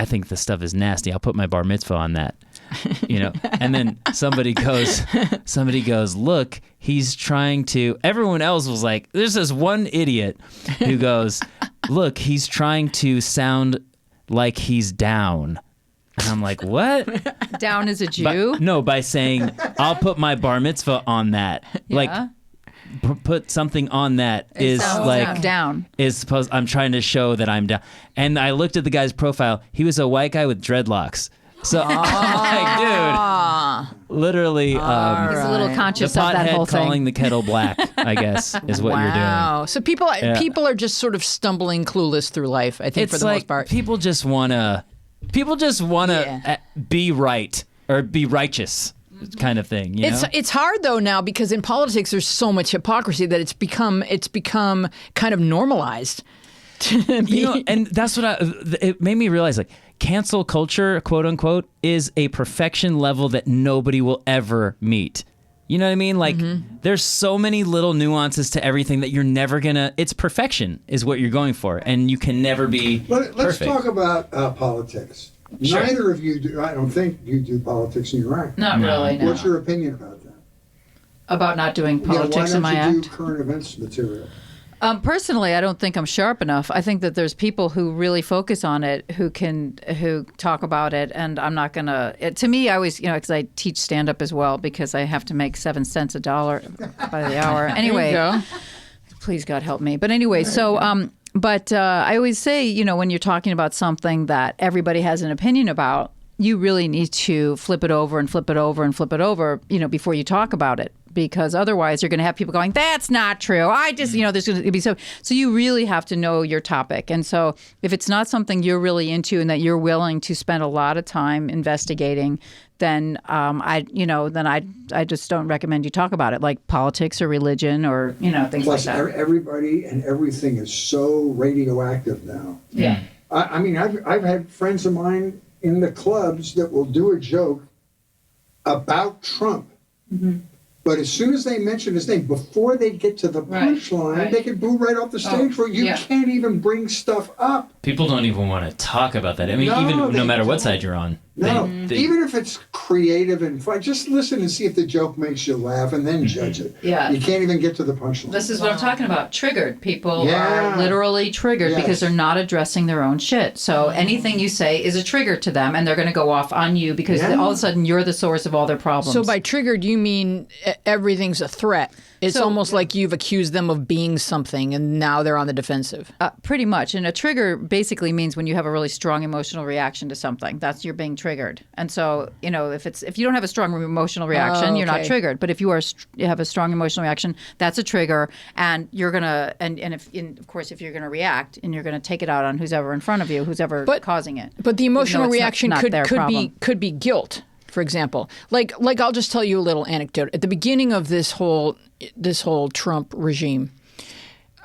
think this stuff is nasty. I'll put my bar mitzvah on that. And then somebody goes, look, he's trying to, everyone else was like, there's this one idiot who goes, look, he's trying to sound like he's down. And I'm like, what? Down as a Jew? By saying, I'll put my bar mitzvah on that. Like, put something on that is Sounds like down. is supposed. I'm trying to show that I'm down. And I looked at the guy's profile. He was a white guy with dreadlocks. So I'm like, dude, literally, He's a little the conscious of that whole pothead calling thing. the kettle black, I guess, is what you're doing. Wow. So people are just sort of stumbling clueless through life, I think, It's for the like most part. people just wanna Yeah. be right or be righteous, kind of thing. You know? It's hard though now, because in politics there's so much hypocrisy that it's become kind of normalized. To be, And that's what it made me realize, like, cancel culture, quote unquote, is a perfection level that nobody will ever meet. You know what I mean? Like, there's so many little nuances to everything that you're never gonna. It's perfection is what you're going for, and you can never be Let's perfect. talk about politics. Sure. Neither of you do. I don't think you do politics in your act. Not really. No. What's your opinion about that? About not doing politics why in my don't you act? do current events material? Personally, I don't think I'm sharp enough. I think that there's people who really focus on it, who talk about it, and I'm not gonna. To me, I always, because I teach stand up as well, because I have to make 7 cents a dollar by the hour. Anyway, There you go. please God help me. But anyway, so but I always say, when you're talking about something that everybody has an opinion about, you really need to flip it over and flip it over and flip it over, before you talk about it. Because otherwise you're going to have people going, that's not true. I just, there's going to be so you really have to know your topic. And so if it's not something you're really into and that you're willing to spend a lot of time investigating, then I just don't recommend you talk about it, like politics or religion or, things Plus, like that. everybody and everything is so radioactive now. Yeah. I mean, I've had friends of mine in the clubs that will do a joke about Trump. Mm-hmm. But as soon as they mention his name, before they get to the punchline, right. they can boo right off the stage where you can't even bring stuff up. People don't even want to talk about that. I mean, No, even they no matter what don't. side you're on. No, they- even if it's creative and fun, just listen and see if the joke makes you laugh and then judge it. Yeah. You can't even get to the punchline. This is what I'm talking about. Triggered. People Yeah. are literally triggered Yes. because they're not addressing their own shit. So anything you say is a trigger to them, and they're going to go off on you because Yeah. all of a sudden you're the source of all their problems. So by triggered, you mean everything's a threat. It's So- almost like you've accused them of being something, and now they're on the defensive. Pretty much. And a trigger basically means when you have a really strong emotional reaction to something. That's you're being triggered. And so, if you don't have a strong emotional reaction, you're not okay. triggered. But if you have a strong emotional reaction, that's a trigger. And you're gonna of course if you're gonna react and you're gonna take it out on who's ever in front of you, who's ever causing it. But the emotional it's reaction not their problem. could be guilt, for example. Like I'll just tell you a little anecdote. At the beginning of this whole Trump regime,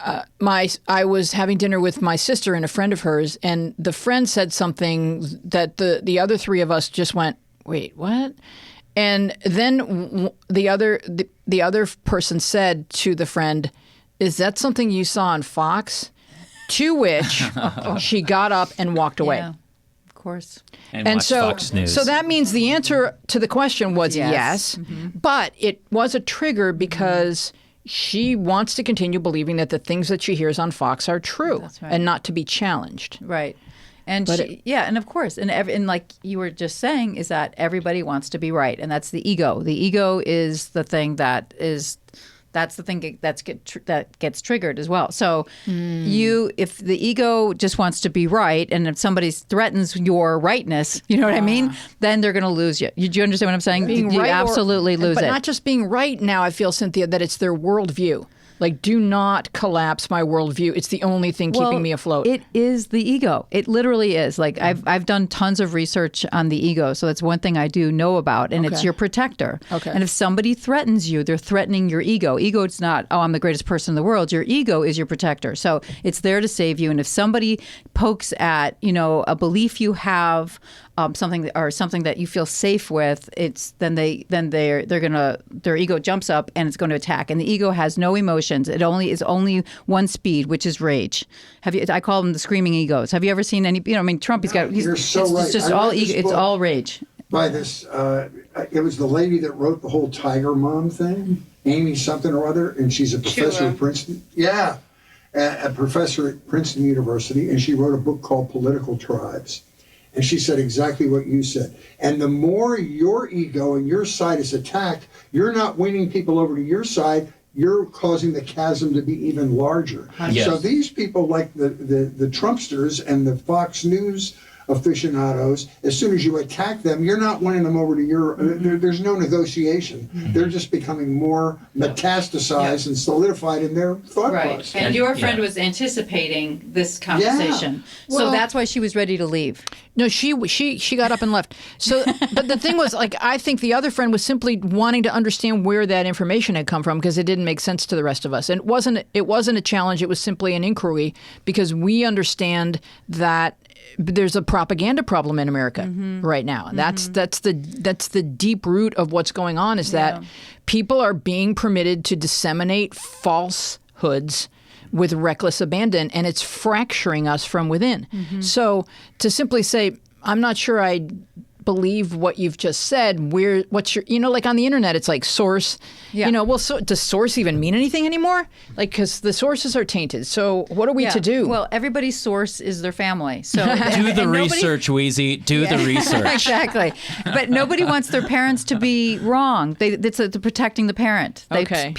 I was having dinner with my sister and a friend of hers, and the friend said something that the other three of us just went, "Wait, what?" And then the other person said to the friend, "Is that something you saw on Fox?" To which she got up and walked away. Yeah, of course. and And watch so, Fox News. so that means the answer to the question was Yes. yes, but it was a trigger because she wants to continue believing that the things that she hears on Fox are true That's right. and not to be challenged. Right. And But and of course, and like you were just saying, is that everybody wants to be right, and that's the ego. The ego is the thing that's the thing that gets triggered as well. So if the ego just wants to be right, and if somebody threatens your rightness, you know what I mean, then they're going to lose you. Do you understand what I'm saying? Being you right absolutely lose but it. not just being right now, I feel, Cynthia, that it's their worldview. Like, do not collapse my worldview. It's the only thing keeping me afloat. It is the ego. It literally is. Like I've done tons of research on the ego, so that's one thing I do know about, and it's Okay. your protector. Okay. And if somebody threatens you, they're threatening your ego. Ego, it's not, oh, I'm the greatest person in the world. Your ego is your protector. So it's there to save you. And if somebody pokes at, a belief you have, something that you feel safe with, their ego jumps up and it's going to attack. And the ego has no emotions. It is only one speed, which is rage. I call them the screaming egos. Have you ever seen any? Trump. You're so right. It's just I all read this ego. It's book all rage. by this, it was the lady that wrote the whole Tiger Mom thing, Amy something or other, and she's a professor at Princeton. Yeah, a professor at Princeton University, and she wrote a book called Political Tribes. And she said exactly what you said. And the more your ego and your side is attacked, you're not winning people over to your side. You're causing the chasm to be even larger. Yes. So these people, like the Trumpsters and the Fox News aficionados, as soon as you attack them, you're not winning them over to your. There's no negotiation. They're just becoming more metastasized and solidified in their thought process. And your friend was anticipating this conversation, so Well- that's why she was ready to leave. No, she got up and left. So, but the thing was, like, I think the other friend was simply wanting to understand where that information had come from because it didn't make sense to the rest of us. And it wasn't a challenge. It was simply an inquiry because we understand that there's a propaganda problem in America right now. That's the deep root of what's going on, is that people are being permitted to disseminate falsehoods with reckless abandon, and it's fracturing us from within. So to simply say, I'm not sure I believe what you've just said, what's your, like on the internet, it's like source, well, so does source even mean anything anymore? Like, because the sources are tainted. So what are we to do? Well, everybody's source is their family. So Do the research, Wheezy. Do the research. Exactly. But nobody wants their parents to be wrong. It's protecting the parent.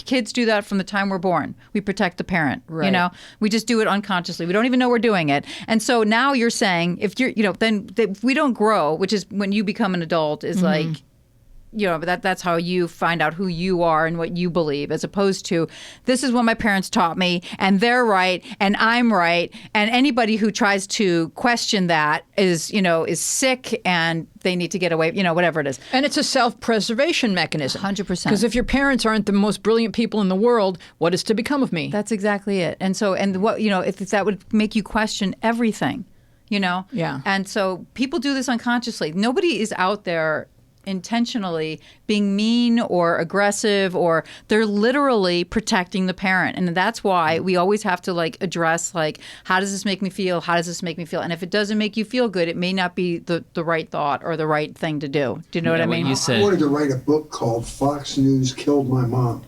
Kids do that from the time we're born. We protect the parent. Right. We just do it unconsciously. We don't even know we're doing it. And so now you're saying, if you're, then if we don't grow, which is when you become an adult, is like, that's how you find out who you are and what you believe, as opposed to, this is what my parents taught me and they're right and I'm right, and anybody who tries to question that is sick and they need to get away, whatever it is. And it's a self-preservation mechanism. 100%. Because if your parents aren't the most brilliant people in the world, what is to become of me? That's exactly it. And so, if that would make you question everything, Yeah. And so people do this unconsciously. Nobody is out there intentionally being mean or aggressive, or they're literally protecting the parent. And that's why we always have to address, how does this make me feel? How does this make me feel? And if it doesn't make you feel good, it may not be the right thought or the right thing to do. Do you know what I mean? You said. I wanted to write a book called Fox News Killed My Mom.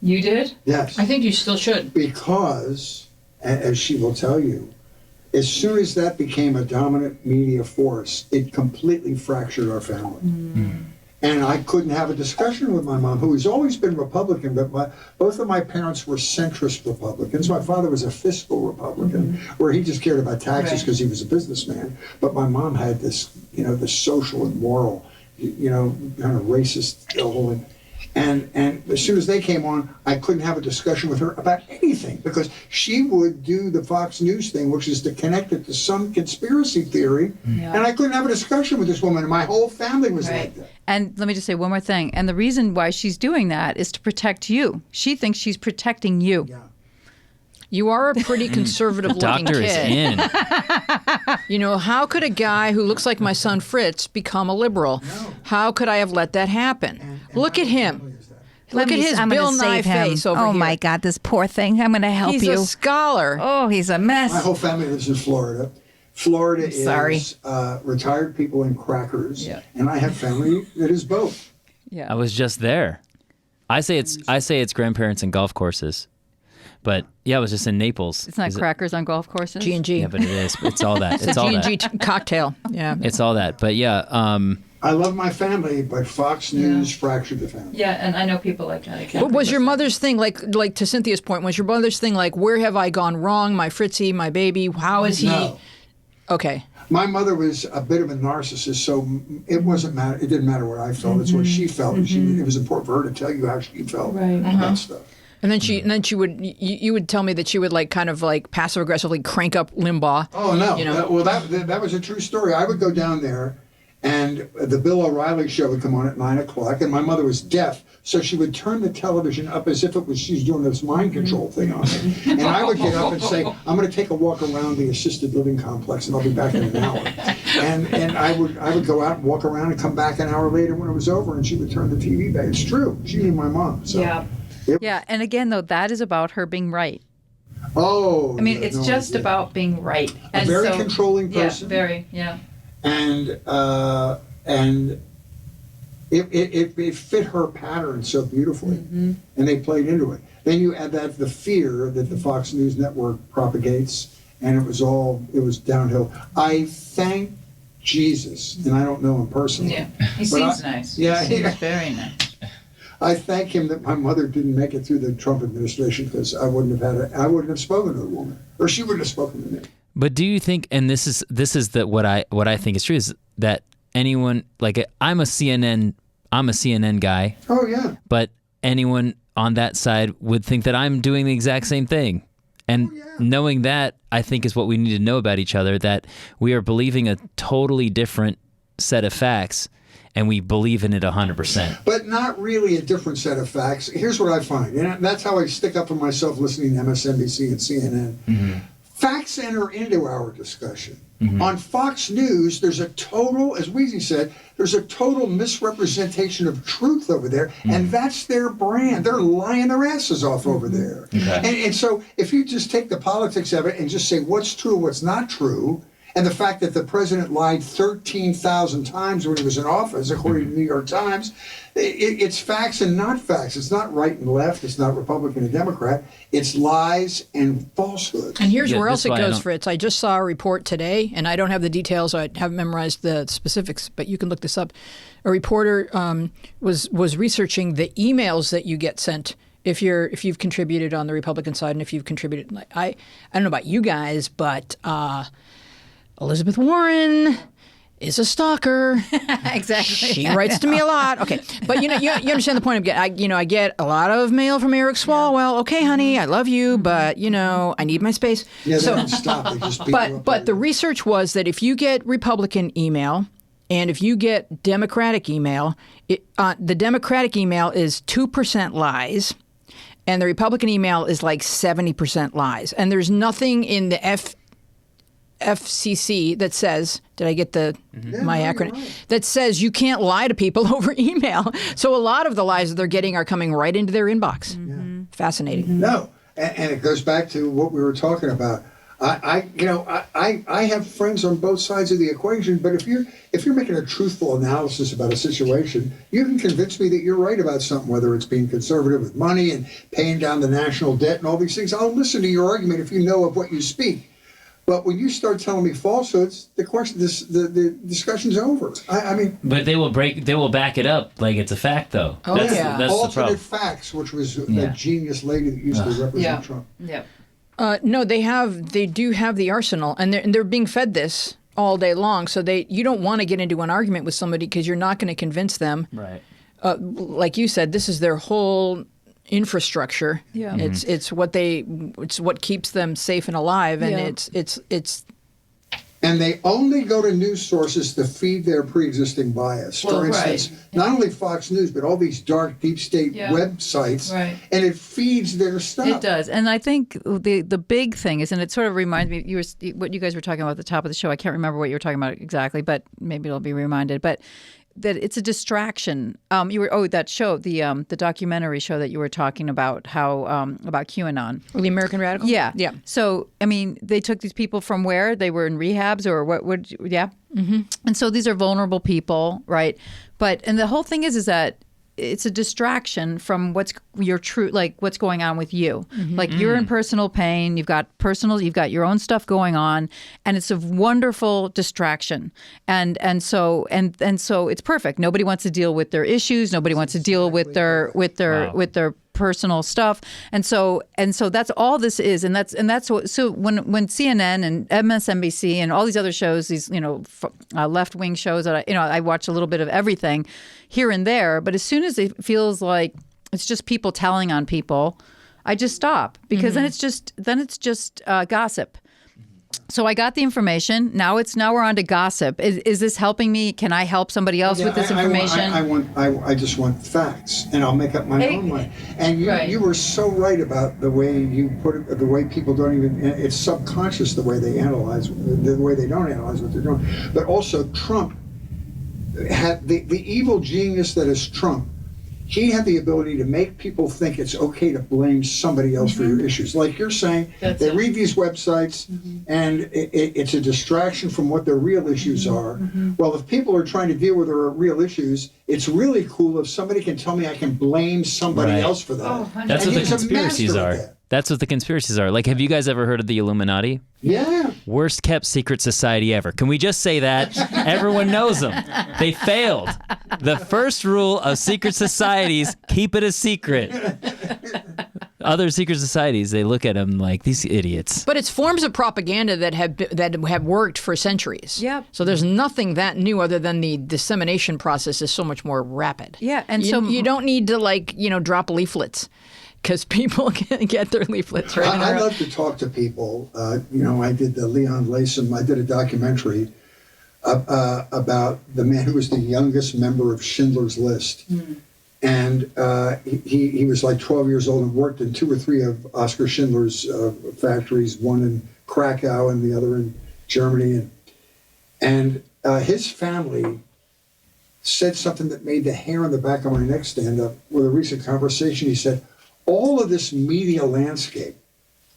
You did? Yes. I think you still should. Because, as she will tell you, as soon as that became a dominant media force, it completely fractured our family. And I couldn't have a discussion with my mom, who has always been Republican, but both of my parents were centrist Republicans. My father was a fiscal Republican, where he just cared about taxes because he was a businessman. But my mom had this, this social and moral, kind of racist element. And as soon as they came on, I couldn't have a discussion with her about anything, because she would do the Fox News thing, which is to connect it to some conspiracy theory. And I couldn't have a discussion with this woman. And my whole family was like that. And let me just say one more thing. And the reason why she's doing that is to protect you. She thinks she's protecting you. Yeah. You are a pretty conservative-looking Doctor kid. is in. How could a guy who looks like my son Fritz become a liberal? No. How could I have let that happen? And Look my at whole him. family is that. Look at his Bill Nye face over here. Oh my God, this poor thing. I'm going to help He's you. a scholar. Oh, he's a mess. My whole family lives in Florida. Florida Sorry. is retired people and crackers. Yeah. And I have family that is both. Yeah. I was just there. I say it's grandparents and golf courses. But yeah, I was just in Naples. It's not crackers on golf courses. G&G. Yeah, but it is. It's all that. It's all G&G that. cocktail. Yeah. It's all that. But yeah, I love my family, but Fox News fractured the family. Yeah, and I know people like that. What was your mother's thing, like to Cynthia's point, was your mother's thing like, where have I gone wrong? My Fritzy, my baby, how is he? No. Okay. My mother was a bit of a narcissist, so it didn't matter what I felt. It's what she felt. And it was important for her to tell you how she felt about stuff. And then she would, you would tell me that she would kind of passive aggressively crank up Limbaugh. Oh no! You know? That was a true story. I would go down there, and the Bill O'Reilly show would come on at 9:00, and my mother was deaf, so she would turn the television up as if she's doing this mind control thing on it. And I would get up and say, "I'm going to take a walk around the assisted living complex, and I'll be back in an hour." And I would go out and walk around and come back an hour later when it was over, and she would turn the TV back. It's true. She knew my mom. So. Yeah. Yeah, and again, though, that is about her being right. Oh. I mean, it's just about being right. A very controlling person. Yeah, very, yeah. And it fit her pattern so beautifully, and they played into it. Then you add the fear that the Fox News network propagates, and it was downhill. I thank Jesus, and I don't know him personally. Yeah, he seems nice. Yeah, he seems very nice. I thank him that my mother didn't make it through the Trump administration, because I wouldn't have spoken to the woman, or she wouldn't have spoken to me. But do you think, and this is what I think is true, is that anyone, I'm a CNN guy. Oh yeah. But anyone on that side would think that I'm doing the exact same thing. And knowing that, I think, is what we need to know about each other, that we are believing a totally different set of facts, and we believe in it 100%. But not really a different set of facts. Here's what I find, and that's how I stick up for myself listening to MSNBC and CNN. Facts enter into our discussion. On Fox News, there's a total, as Weezy said, there's a total misrepresentation of truth over there, and that's their brand. They're lying their asses off over there. And so if you just take the politics of it and just say what's true, what's not true, and the fact that the president lied 13,000 times when he was in office, according to the New York Times, it's facts and not facts. It's not right and left. It's not Republican and Democrat. It's lies and falsehoods. And here's Yeah, where that's else it why I goes, don't- Fritz. I just saw a report today, and I don't have the details. I haven't memorized the specifics, but you can look this up. A reporter was researching the emails that you get sent if you've contributed on the Republican side, and if you've contributed. Like, I don't know about you guys, but Elizabeth Warren is a stalker. Exactly. She writes to me a lot. Okay, but you understand the point I'm getting. I get a lot of mail from Eric Swalwell. Okay, honey, I love you, but I need my space. Yeah, they don't stop. They just beat you up But the over it. research was that if you get Republican email and if you get Democratic email, the Democratic email is 2% lies, and the Republican email is like 70% lies. And there's nothing in the FCC that says, did I get my no, acronym? you're right. That says you can't lie to people over email. So a lot of the lies that they're getting are coming right into their inbox. Fascinating. No, and it goes back to what we were talking about. I have friends on both sides of the equation, but if you're making a truthful analysis about a situation, you can convince me that you're right about something, whether it's being conservative with money and paying down the national debt and all these things. I'll listen to your argument if you know of what you speak. But when you start telling me falsehoods, the discussion's over. I mean, But they will back it up like it's a fact, though. Oh, that's yeah. that's the alternate problem. facts, which was Yeah. that genius lady that used to represent Trump. Yeah. No, they do have the arsenal, and they're being fed this all day long. So you don't want to get into an argument with somebody because you're not going to convince them. Right. Like you said, this is their whole infrastructure. Yeah. It's what keeps them safe and alive, and Yeah. it's And they only go to news sources to feed their pre-existing bias. Well, For right. instance, not only Fox News, but all these dark, deep state Yeah. websites. Right. And it feeds their stuff. It does, and I think the big thing is, and it sort of reminds me, what you guys were talking about at the top of the show. I can't remember what you were talking about exactly, but maybe it'll be reminded. But that it's a distraction. That show, the documentary show that you were talking about, how about QAnon. the American Radical. Yeah, yeah. So I mean, they took these people from where they were in rehabs or what? Yeah. Mm-hmm. And so these are vulnerable people, right? And the whole thing is that it's a distraction from what's going on with you. Like you're in personal pain, you've got your own stuff going on, and it's a wonderful distraction. And so it's perfect. Nobody wants to deal with their issues. Nobody wants to deal with their personal stuff. And so that's all this is. And that's what, so when CNN and MSNBC and all these other shows, these, left-wing shows that I watch a little bit of everything here and there, but as soon as it feels like it's just people telling on people, I just stop, because then it's just gossip. So I got the information. Now we're on to gossip. Is this helping me? Can I help somebody else with this information? I just want facts, and I'll make up my own mind. And Right. you were so right about the way you put it, the way people don't even, it's subconscious the way they analyze, the way they don't analyze what they're doing. But also Trump had the evil genius that is Trump. He had the ability to make people think it's okay to blame somebody else for your issues. Like you're saying, they read these websites and it's a distraction from what their real issues are. Well, if people are trying to deal with their real issues, it's really cool if somebody can tell me I can blame somebody Right. else for that. That's And what the he's a conspiracies master of are. that. That's what the conspiracies are. Like, have you guys ever heard of the Illuminati? Yeah. Worst kept secret society ever. Can we just say that? Everyone knows them. They failed. The first rule of secret societies, keep it a secret. Other secret societies, they look at them like these idiots. But it's forms of propaganda that have worked for centuries. Yep. So there's nothing that new other than the dissemination process is so much more rapid. Yeah, and you don't need to drop leaflets, because people can get their leaflets right. I love to talk to people. I did the Leon Laysom. I did a documentary about the man who was the youngest member of Schindler's List. And he was like 12 years old and worked in 2 or 3 of Oskar Schindler's factories, one in Krakow and the other in Germany. And his family said something that made the hair on the back of my neck stand up with a recent conversation. He said, all of this media landscape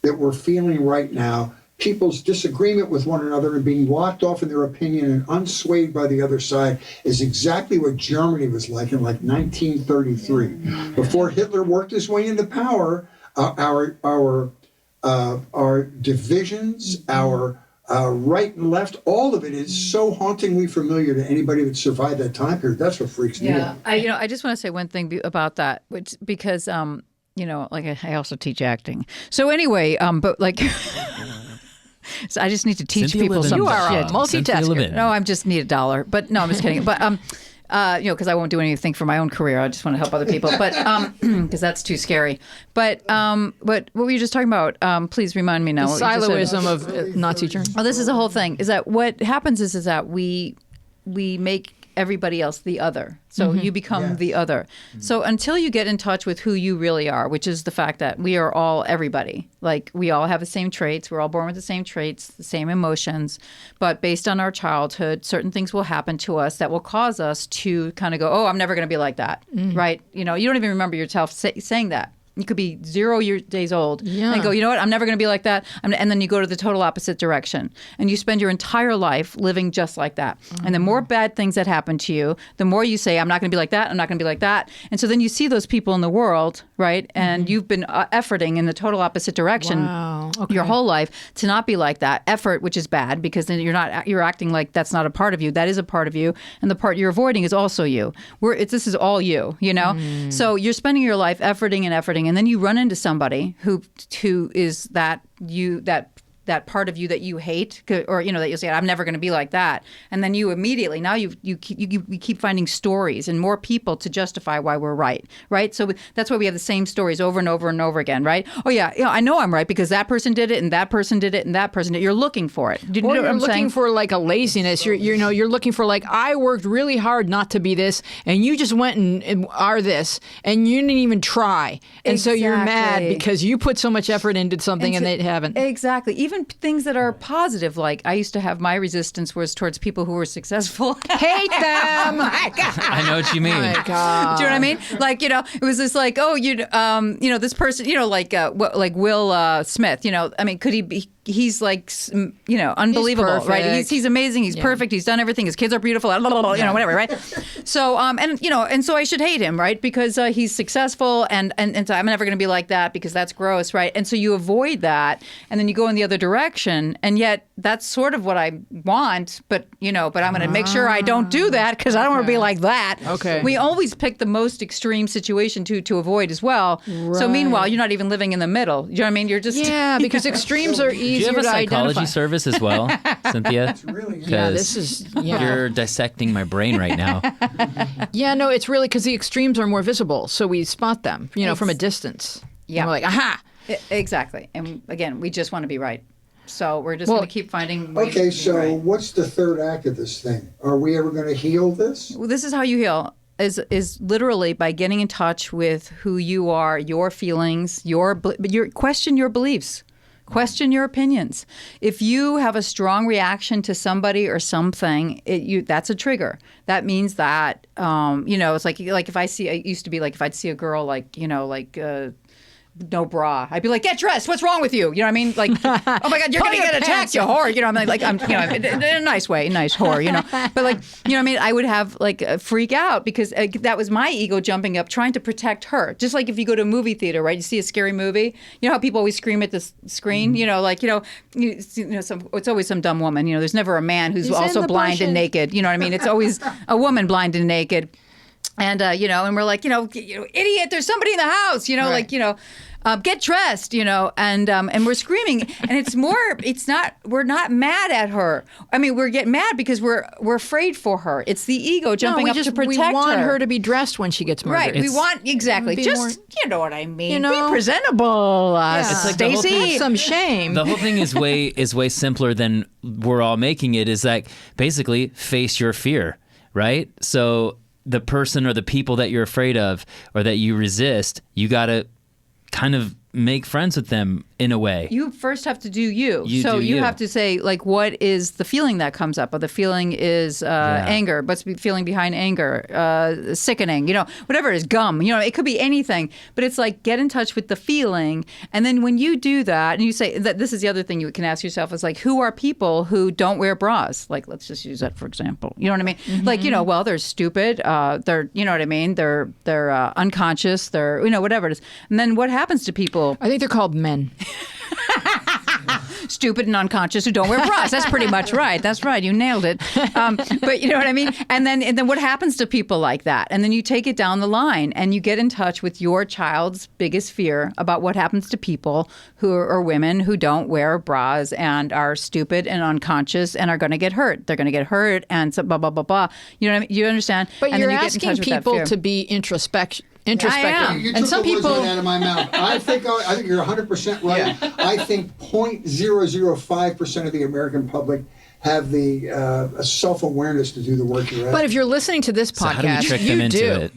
that we're feeling right now, people's disagreement with one another and being locked off in their opinion and unswayed by the other side, is exactly what Germany was like in like 1933. Before Hitler worked his way into power, our divisions, our right and left, all of it is so hauntingly familiar to anybody that survived that time period. That's what freaks me out. I just want to say one thing about that, which because like I also teach acting. So anyway, but like. So I just need to teach Cynthia people Levin. some You are shit. a multitasker. No, I just need $1. But no, I'm just kidding. But because I won't do anything for my own career. I just want to help other people. But because that's too scary. But what were you just talking about? Please remind me now. The what you just said. siloism of Nazi Germany. Oh, this is the whole thing. Is that what happens is that we make everybody else the other. So you become the other. So until you get in touch with who you really are, which is the fact that we are all everybody. Like we all have the same traits. We're all born with the same traits, the same emotions. But based on our childhood, certain things will happen to us that will cause us to kind of go, oh, I'm never going to be like that. Right? You don't even remember yourself saying that. You could be 0 days old and go, you know what? I'm never going to be like that. And then you go to the total opposite direction. And you spend your entire life living just like that. And the more bad things that happen to you, the more you say, I'm not going to be like that. I'm not going to be like that. And so then you see those people in the world, right? And you've been efforting in the total opposite direction your whole life to not be like that. Effort, which is bad because then you're acting like that's not a part of you. That is a part of you. And the part you're avoiding is also you. This is all you, So you're spending your life efforting and efforting. And then you run into somebody who is that part of you that you hate, or that you'll say, I'm never going to be like that, and then you immediately we keep finding stories and more people to justify why we're right. So that's why we have the same stories over and over and over again, right? Oh yeah, I know I'm right because that person did it and that person did it and that person did it. You're looking for it. Or you're looking for like a laziness. You're looking for like, I worked really hard not to be this, and you just went and are this, and you didn't even try, and so you're mad because you put so much effort into something and they haven't. Exactly. Even things that are positive, like I used to have my resistance was towards people who were successful. Hate them. I know what you mean. Oh my God. Do you know what I mean? Like, it was this like, oh, this person, like Will Smith, I mean, could he be? He's like, unbelievable, right? He's amazing. He's perfect. He's done everything. His kids are beautiful. Whatever, right? So, and so I should hate him, right? Because he's successful, and so I'm never going to be like that because that's gross, right? And so you avoid that, and then you go in the other direction, and yet that's sort of what I want, but I'm going to make sure I don't do that because I don't want to be like that. Okay. We always pick the most extreme situation to avoid as well. Right. So meanwhile, you're not even living in the middle. You know what I mean? You're just because extremes are easy. Do you have a psychology identify. service as well, Cynthia? It's really Yeah, this is. Yeah. You're dissecting my brain right now. Yeah, no, it's really because the extremes are more visible, so we spot them, from a distance. Yeah. And we're like, aha. Exactly. And again, we just want to be right. So we're just going to keep finding ways Okay, to be so right. what's the third act of this thing? Are we ever going to heal this? Well, this is how you heal. Is literally by getting in touch with who you are, your feelings, question your beliefs. Question your opinions. If you have a strong reaction to somebody or something, that's a trigger. That means that it's like if it used to be like if I'd see a girl no bra, I'd be like, get dressed. What's wrong with you? You know what I mean? Like, oh my God, you're gonna get attacked, you whore. I'm in a nice way, nice whore. But like, you know what I mean? I would have like a freak out because that was my ego jumping up, trying to protect her. Just like if you go to a movie theater, right? You see a scary movie. You know how people always scream at the screen. It's always some dumb woman. There's never a man who's also blind and naked. You know what I mean? It's always a woman blind and naked. And and we're like, idiot! There's somebody in the house. Right. Get dressed. And we're screaming. And we're not mad at her. I mean, we're getting mad because we're afraid for her. It's the ego jumping up to protect her. We want her to be dressed when she gets murdered. Right. We want exactly. Just you know what I mean. Be presentable, It's like the whole Stacey. thing- Have some shame. The whole thing is way simpler than we're all making it. Is like basically face your fear, right? So the person or the people that you're afraid of or that you resist, you got to kind of make friends with them in a way. You first have to do you. You So do you you. have to say, like, what is the feeling that comes up? Or the feeling is anger. What's the feeling behind anger? Sickening, whatever it is, gum. It could be anything. But it's like, get in touch with the feeling. And then when you do that, and you say, that this is the other thing you can ask yourself is like, who are people who don't wear bras? Like, let's just use that for example. You know what I mean? Like, well, they're stupid. They're, you know what I mean? They're unconscious. They're, whatever it is. And then what happens to people? I think they're called men. Stupid and unconscious who don't wear bras. That's pretty much right. That's right. You nailed it. But you know what I mean? And then what happens to people like that? And then you take it down the line and you get in touch with your child's biggest fear about what happens to people who are women who don't wear bras and are stupid and unconscious and are going to get hurt. They're going to get hurt and so blah, blah, blah, blah. You know what I mean? You understand? But and you're then you get in asking touch with that people fear. to be introspective. am. You And took some the words people. right out of my mouth. I think you're 100% right. I think 0.005% of the American public have the self-awareness to do the work you're asking. But if you're listening to this So how do we podcast, trick you them into do, it?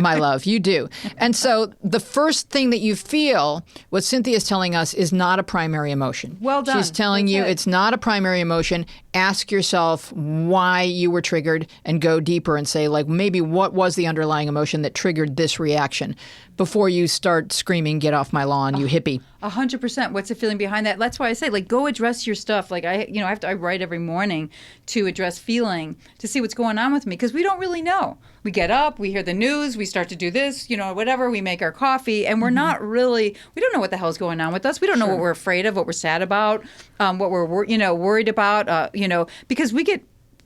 my love, you do. And so the first thing that you feel, what Cynthia's telling us, is not a primary emotion. Well done. She's telling That's you it. it's not a primary emotion. Ask yourself why you were triggered and go deeper and say, like, maybe what was the underlying emotion that triggered this reaction before you start screaming, "Get off my lawn, you hippie." 100%. What's the feeling behind that? That's why I say, like, go address your stuff. Like I write every morning to address feeling, to see what's going on with me, because we don't really know. We get up, we hear the news, we start to do this, whatever. We make our coffee, and we're not really. We don't know what the hell's going on with us. We don't know what we're afraid of, what we're sad about, what we're worried about. Because we get.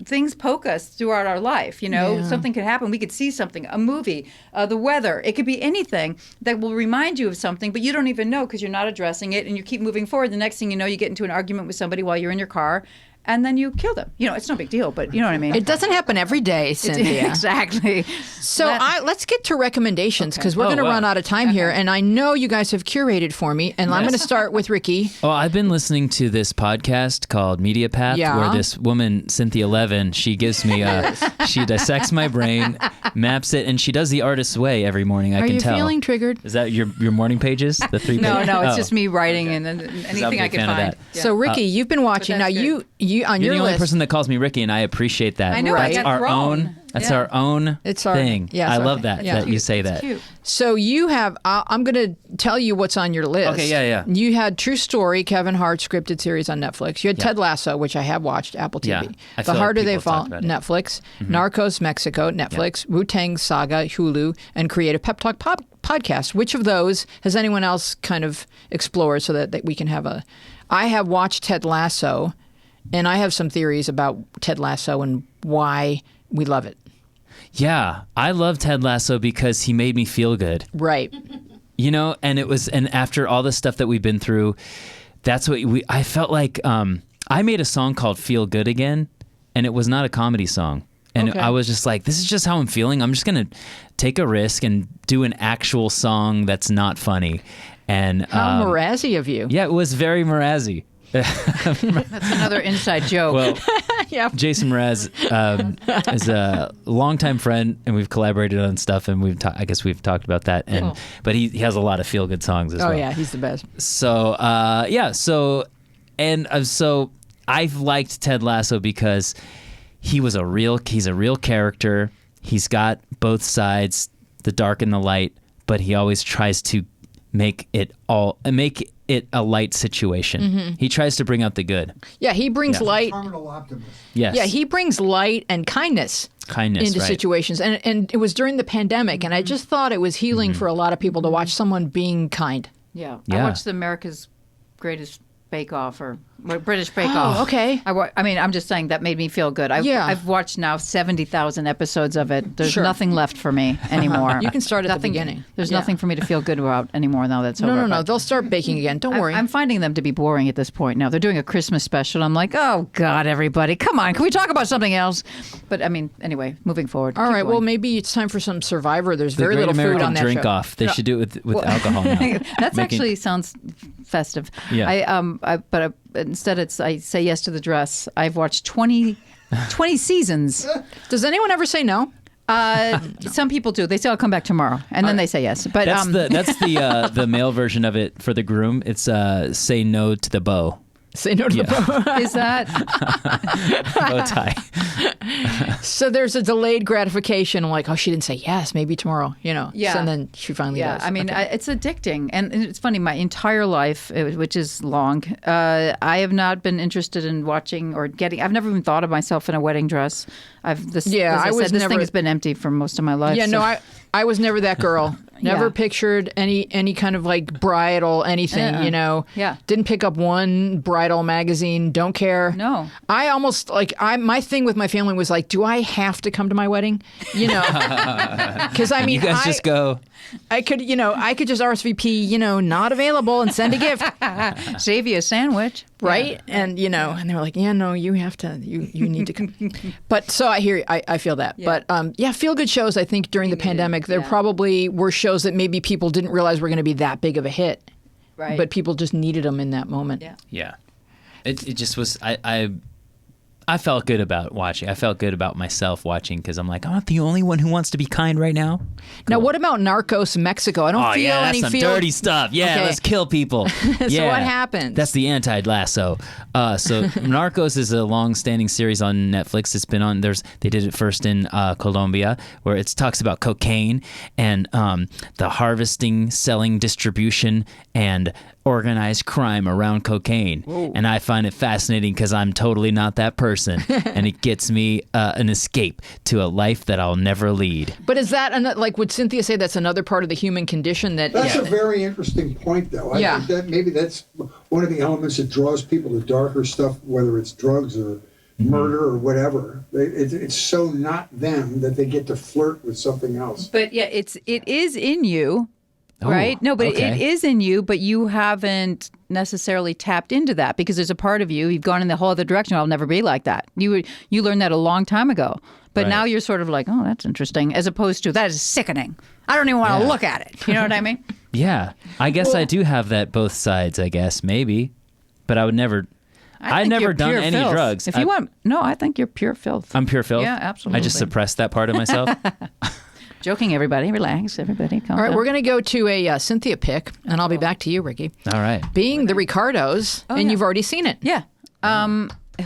Things poke us throughout our life. Something could happen. We could see something, a movie, the weather. It could be anything that will remind you of something, but you don't even know because you're not addressing it, and you keep moving forward. The next thing you know, you get into an argument with somebody while you're in your car, and then you kill them. It's no big deal, but you know what I mean. It doesn't happen every day, Cynthia. Exactly. So let's get to recommendations because we're going to wow. run out of time here. And I know you guys have curated for me. And I'm going to start with Ricky. Oh, I've been listening to this podcast called Media Path, Yeah. where this woman, Cynthia Levin, she gives me she dissects my brain, maps it, and she does the artist's way every morning. I Are can you tell. feeling triggered? Is that your morning pages? The 3 No, pages? it's Oh. just me writing and then anything I big can fan of find. that. Yeah. So, Ricky, you've been watching. Now, that's you on You're your the only list. person that calls me Ricky, and I appreciate that. I know, I That's got our grown. own. That's Yeah. our own It's our- thing. yes, I our love thing. that Yeah. that you say that. Cute. So you have. I'm going to tell you what's on your list. Okay, yeah. You had True Story, Kevin Hart scripted series on Netflix. You had Ted Lasso, which I have watched, Apple TV. Yeah, I The feel like Harder people They have Fall, talked about it. Netflix. Narcos Mexico, Netflix. Wu-Tang Saga, Hulu, and Creative Pep Talk podcast. Which of those has anyone else kind of explored so that we can have a? I have watched Ted Lasso, and I have some theories about Ted Lasso and why we love it. Yeah, I love Ted Lasso because he made me feel good. Right. And after all the stuff that we've been through, that's what I felt like. I made a song called "Feel Good Again," and it was not a comedy song. And Okay. I was just like, this is just how I'm feeling. I'm just gonna take a risk and do an actual song that's not funny. And How Mrazzy of you. yeah, it was very Mrazzy. That's another inside joke. Well, Yeah. Jason Mraz is a longtime friend, and we've collaborated on stuff, and I guess we've talked about that. And Cool. but he has a lot of feel good songs as Oh well. yeah, he's the best. So so I've liked Ted Lasso because he's a real character. He's got both sides, the dark and the light, but he always tries to make it a light situation. Mm-hmm. He tries to bring out the good. Yeah, he brings light. Terminal optimist. Yes. Yeah, he brings light and kindness into right. situations. And it was during the pandemic, and I just thought it was healing for a lot of people to watch someone being kind. Yeah. Yeah. I watched the America's Greatest Bake Off or British Bake Off. Oh, okay. I mean, I'm just saying that made me feel good. Yeah. I've watched now 70,000 episodes of it. There's Sure. nothing left for me anymore. You can start at the Nothing- beginning. There's Yeah. nothing for me to feel good about anymore now that's over. No. but They'll start baking again. Don't worry. I'm finding them to be boring at this point now. They're doing a Christmas special. I'm like, oh, God, everybody. Come on. Can we talk about something else? But, I mean, anyway, moving forward. All Keep right. going. Well, maybe it's time for some Survivor. There's The very Great little American food on that Drink show. Off. They should do it with alcohol now. That's Making- actually sounds festive. Yeah. But instead I say yes to the dress. I've watched 20 seasons. Does anyone ever say no? Some people do. They say I'll come back tomorrow, and then they say yes. But That's the male version of it for the groom. It's say no to the bow. Say no to the bow. is that Bow tie. So there's a delayed gratification. I'm like, oh, she didn't say yes. Maybe tomorrow, Yeah. So, and then she finally Yeah, does. I mean, Okay. it's addicting, and it's funny. My entire life, which is long, I have not been interested in watching or getting. I've never even thought of myself in a wedding dress. Yeah, I was This never- thing has been empty for most of my life. Yeah, so- no, I was never that girl. Never Yeah. pictured any kind of like bridal anything, Yeah. Didn't pick up one bridal magazine, don't care. No. I almost my thing with my family was like, do I have to come to my wedding? Cuz I mean You guys just go. I could just RSVP, not available and send a gift, save you a sandwich, right? And and they were like, yeah, no, you have to, you need to come. But so I hear, I feel that. Yeah. But feel good shows. I think during the pandemic, there probably were shows that maybe people didn't realize were going to be that big of a hit, right? but people just needed them in that moment. Yeah. Yeah, it just was. I felt good about watching. I felt good about myself watching because I'm like, I'm not the only one who wants to be kind right now. Now, what about Narcos Mexico? I don't Oh feel yeah, that's any some feel. dirty stuff. Yeah, Okay. let's kill people. So Yeah. what happens? That's the anti-lasso. So Narcos is a long-standing series on Netflix. It's been on. They did it first in Colombia, where it talks about cocaine and the harvesting, selling, distribution, and organized crime around cocaine. And I find it fascinating because I'm totally not that person, and it gets me an escape to a life that I'll never lead. But is that like? Would Cynthia say that's another part of the human condition? That's a very interesting point, though. I Yeah. think that maybe that's one of the elements that draws people to darker stuff, whether it's drugs or murder or whatever. It's so not them that they get to flirt with something else. But yeah, it is in you, right? No, but okay. it is in you, but you haven't necessarily tapped into that because there's a part of you, you've gone in the whole other direction. I'll never be like that. You learned that a long time ago. But Right. now you're sort of like, oh, that's interesting, as opposed to that is sickening. I don't even want to Yeah. look at it. You know what I mean? Yeah, I guess I do have that both sides. I guess maybe, but I would never. I've think never you're done pure any filth. drugs. If you want, no, I think you're pure filth. I'm pure filth. Yeah, I absolutely. just suppressed that part of myself. Joking, everybody. Relax, everybody. Calm All right, down. we're going to go to a Cynthia pick, and I'll be back to you, Ricky. All right. Being the Ricardos, and yeah. you've already seen it. Yeah.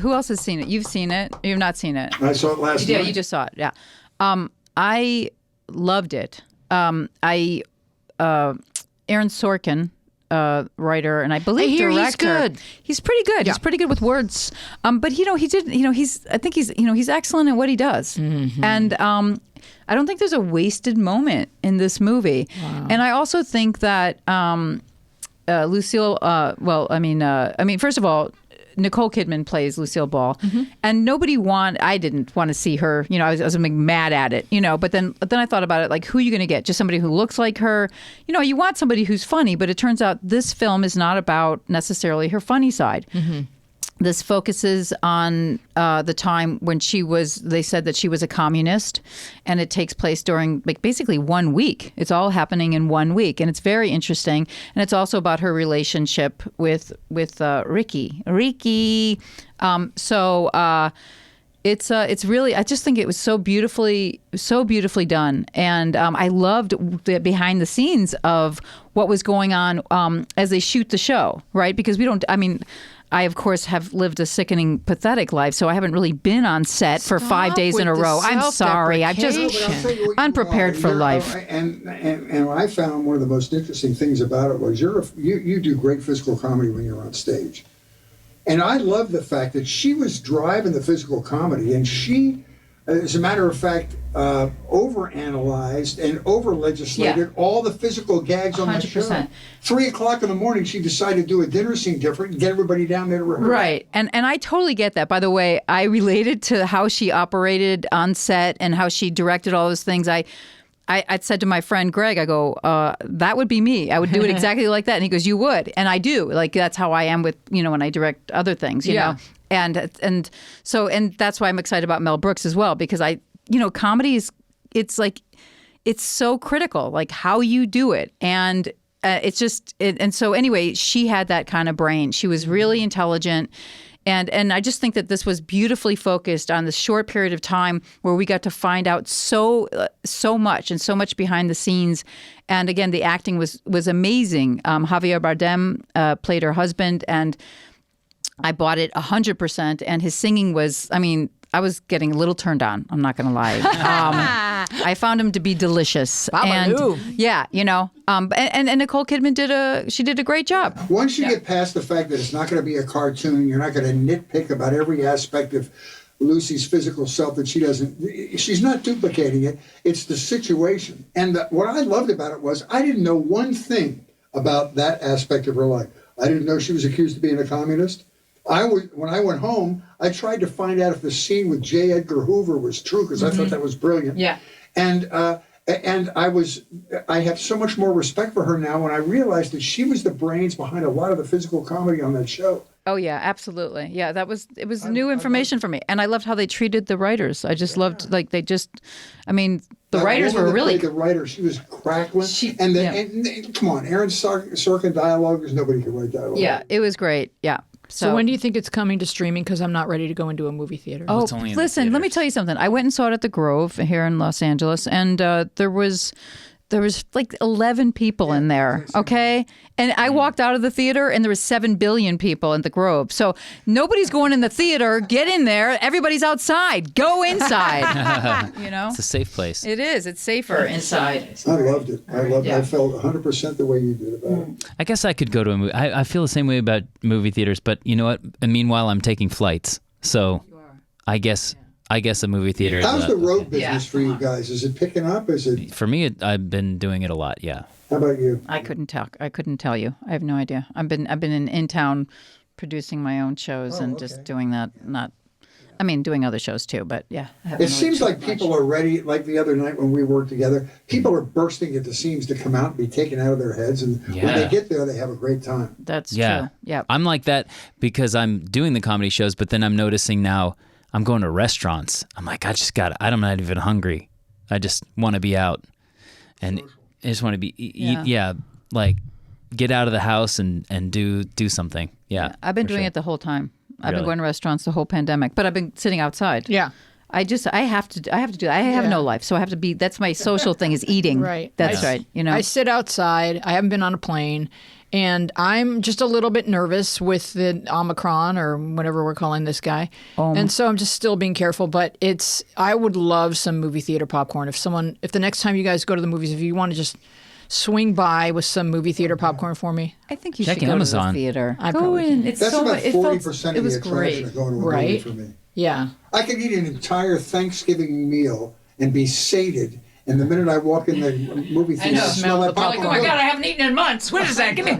Who else has seen it? You've seen it. You've not seen it. I saw it last Yeah, night. you just saw it. Yeah. I loved it. Aaron Sorkin, writer, and I believe I hear he's director. good. He's pretty good. Yeah. He's pretty good with words. But he did. I think he's excellent at what he does. Mm-hmm. And I don't think there's a wasted moment in this movie. And I also think that Lucille. First of all, Nicole Kidman plays Lucille Ball, Mm-hmm. and I didn't want to see her. I was mad at it. But then I thought about it, like, who are you going to get? Just somebody who looks like her. You want somebody who's funny, but it turns out this film is not about necessarily her funny side. Mm-hmm. This focuses on the time when they said that she was a communist, and it takes place during basically 1 week. It's all happening in 1 week, and it's very interesting. And it's also about her relationship with Ricky. It's really, I just think it was so beautifully done. And I loved the behind the scenes of what was going on as they shoot the show, right? Because I, of course, have lived a sickening, pathetic life, so I haven't really been on set for 5 days in a with the row. I'm sorry. I'm just self-deprecation. But I'll tell you what you unprepared are. for You're- life. And what I found one of the most interesting things about it was you do great physical comedy when you're on stage. And I love the fact that she was driving the physical comedy, and she, as a matter of fact, overanalyzed and over-legislated all the physical gags on that show. 100%. 3 o'clock in the morning, she decided to do a dinner scene different and get everybody down there to rehearse. Right. And I totally get that. By the way, I related to how she operated on set and how she directed all those things. I said to my friend Greg, I go, that would be me. I would do it exactly like that. And he goes, you would. And I do. Like, that's how I am with, when I direct other things, you know. And that's why I'm excited about Mel Brooks as well, because comedy is, it's so critical, like how you do it. And and so anyway, she had that kind of brain. She was really intelligent. And I just think that this was beautifully focused on this short period of time where we got to find out so much and so much behind the scenes. And again, the acting was amazing. Javier Bardem played her husband, and I bought it 100%. And his singing was, I mean, I was getting a little turned on. I'm not going to lie. I found him to be delicious. Babalu. And yeah, you know, and Nicole Kidman did a great job. Once you get past the fact that it's not going to be a cartoon, you're not going to nitpick about every aspect of Lucy's physical self that she's not duplicating it. It's the situation. And what I loved about it was I didn't know one thing about that aspect of her life. I didn't know she was accused of being a communist. When I went home, I tried to find out if the scene with J. Edgar Hoover was true because I thought that was brilliant. Yeah. And I have so much more respect for her now when I realized that she was the brains behind a lot of the physical comedy on that show. Oh yeah, absolutely. Yeah, it was new information for me, and I loved how they treated the writers. I just loved the writers were really the writer. She was crackling, and come on, Aaron Sorkin dialogue. There's nobody who could write dialogue. Yeah, it was great. Yeah. So when do you think it's coming to streaming? Because I'm not ready to go into a movie theater. Oh, it's only in the listen, let me theaters. tell you something. I went and saw it at the Grove here in Los Angeles, and there was like 11 people in there, okay? And I walked out of the theater, and there was 7 billion people in the Grove. So nobody's going in the theater. Get in there. Everybody's outside. Go inside. You know? It's a safe place. It is. It's safer inside. I loved it. I felt 100% the way you did about it. I guess I could go to a movie. I feel the same way about movie theaters, but you know what? And meanwhile, I'm taking flights. So I guess a movie theater How's is the road business for you guys? Is it picking up? Is it? for me, I've been doing it a lot, yeah. How about you? I couldn't tell you. I have no idea. I've been in town producing my own shows and just doing that. Doing other shows too, but yeah. It seems like people are ready, like the other night when we worked together, people are bursting at the seams to come out and be taken out of their heads. And when they get there, they have a great time. That's Yeah. true. Yeah. I'm like that because I'm doing the comedy shows, but then I'm noticing now I'm going to restaurants. I'm like, I'm not even hungry. I just want to be out. And I just want to eat, like get out of the house and do something. Yeah. I've been doing it the whole time. I've been going to restaurants the whole pandemic, but I've been sitting outside. Yeah. I have to do that. I have no life, so I have to be. That's my social thing is eating. Right. That's right. You know. I sit outside. I haven't been on a plane, and I'm just a little bit nervous with the Omicron or whatever we're calling this guy. And so I'm just still being careful. But I would love some movie theater popcorn. If the next time you guys go to the movies, if you want to just swing by with some movie theater popcorn for me. I think you Check should go Amazon. to the theater. I Go probably in. can. It's That's so about it 40% felt, of it the was attraction great. of going to a movie Right? for me. Yeah. I could eat an entire Thanksgiving meal and be sated, and the minute I walk in the movie theater, I smell that popcorn. I haven't eaten in months. What is that? Give me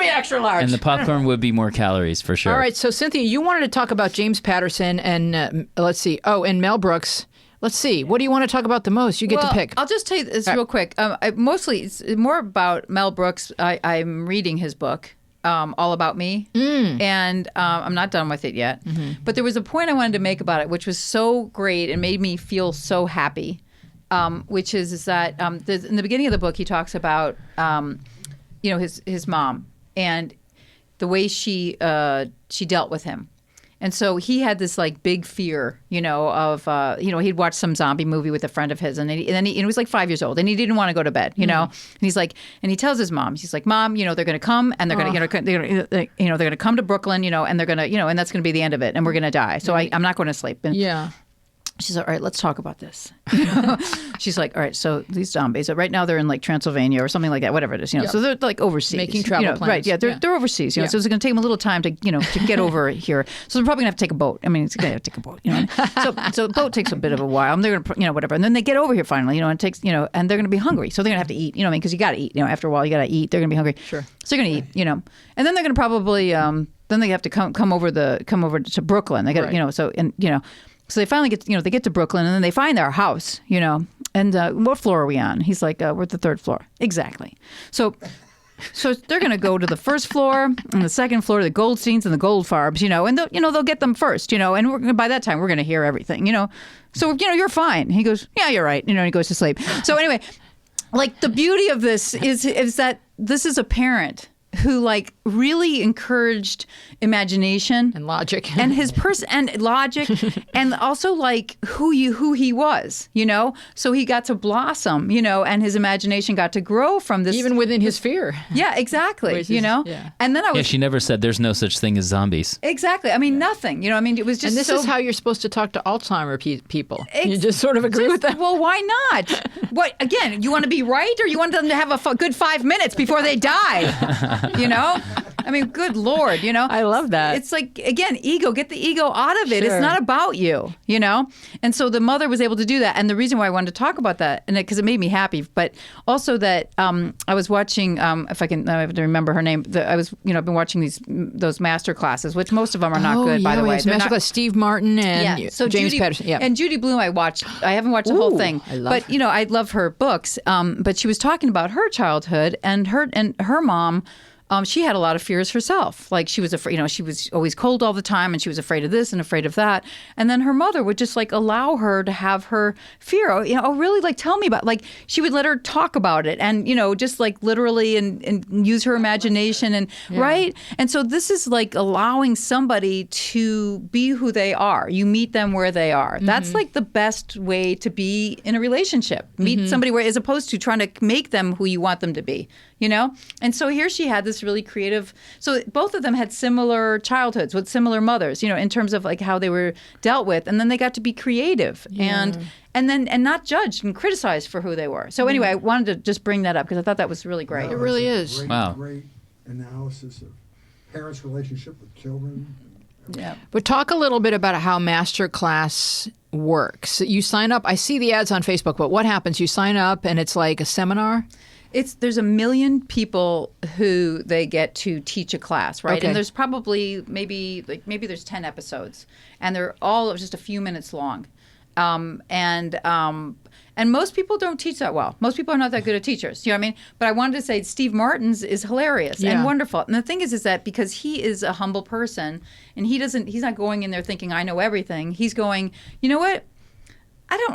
extra large. And the popcorn would be more calories for sure. All right, so Cynthia, you wanted to talk about James Patterson and let's see. Oh, and Mel Brooks. Let's see. What do you want to talk about the most? You get to pick. I'll just tell you this real quick. Mostly, it's more about Mel Brooks. I'm reading his book, All About Me, and I'm not done with it yet. But there was a point I wanted to make about it, which was so great and made me feel so happy, which is that in the beginning of the book, he talks about his mom and the way she dealt with him. And so he had this like big fear, of, he'd watched some zombie movie with a friend of his, and then he was like 5 years old, and he didn't want to go to bed, And he's like, and he tells his mom, he's like, Mom, they're going to come, and they're going to, they're going to come to Brooklyn, and they're going to, and that's going to be the end of it, and we're going to die. So I'm not going to sleep. And yeah. she's like, all right, let's talk about this. She's like, all right, so these zombies, right now they're in like Transylvania or something like that, whatever it is, So they're like overseas. Making travel plans. Right, yeah, they're overseas, So it's going to take them a little time to, to get over here. So they're probably going to have to take a boat. I mean, it's going to have to take a boat, So the boat takes a bit of a while, and they're going to, whatever. And then they get over here finally, and it takes, and they're going to be hungry. So they're going to have to eat, because you got to eat, after a while you got to eat. They're going to be hungry. Sure. So they're going to eat, and then they're going to probably, then they have to come over to Brooklyn. They got, Right. So they finally get, they get to Brooklyn, and then they find their house, and what floor are we on? He's like, we're at the 3rd floor. Exactly. So they're going to go to the 1st floor and the 2nd floor, the Goldsteins and the Goldfarbs, and they'll get them first, and by that time we're going to hear everything, So, you're fine. He goes, yeah, you're right. And he goes to sleep. So anyway, like the beauty of this is that this is a parent who like really encouraged imagination And logic. and his person and logic and also like who he was, you know? So he got to blossom, you know, and his imagination got to grow from this. Even within his fear. Yeah, exactly. Which You is- know? yeah. And then I was Yeah, she never said there's no such thing as zombies. exactly. I mean, nothing, you know, I mean, it was just And this so is how you're supposed to talk to Alzheimer people. You just sort of agree with that? Well, why not? What again? You want to be right, or you want them to have a good 5 minutes before they die? You know, I mean, good Lord, you know. I love that. It's like again, ego. Get the ego out of it. Sure. It's not about you, you know. And so the mother was able to do that. And the reason why I wanted to talk about that, and because it made me happy, but also that I was watching. If I have to remember her name. I was, you know, I've been watching those master classes, which most of them are not good, by the way. It's They're not- Masterclass Steve Martin and so James Judy, Patterson. Yeah. And Judy Blume, I haven't watched the whole Ooh, thing, I love but her. you know, I love her books. But she was talking about her childhood and her mom. She had a lot of fears herself. Like she was afraid, you know, she was always cold all the time, and she was afraid of this and afraid of that. And then her mother would just like allow her to have her fear. You know, oh, really? Like tell me about. Like she would let her talk about it, and you know, just like literally and use her imagination and right. And so this is like allowing somebody to be who they are. You meet them where they are. That's like the best way to be in a relationship. Meet somebody where, as opposed to trying to make them who you want them to be. You know? And so here she had this really creative, so both of them had similar childhoods with similar mothers, you know, in terms of like how they were dealt with. And then they got to be creative and not judged and criticized for who they were. So anyway, I wanted to just bring that up because I thought that was really great. It really is. Great, Wow. Great analysis of parents' relationship with children. Yeah. But talk a little bit about how Masterclass works. You sign up. I see the ads on Facebook, but what happens? You sign up and it's like a seminar? There's 1 million people who they get to teach a class, right? Okay. And there's probably maybe there's 10 episodes, and they're all just a few minutes long. And most people don't teach that well. Most people are not that good at teachers. You know what I mean? But I wanted to say Steve Martin's is hilarious Yeah. and wonderful. And the thing is that because he is a humble person, and he's not going in there thinking I know everything. He's going, you know what?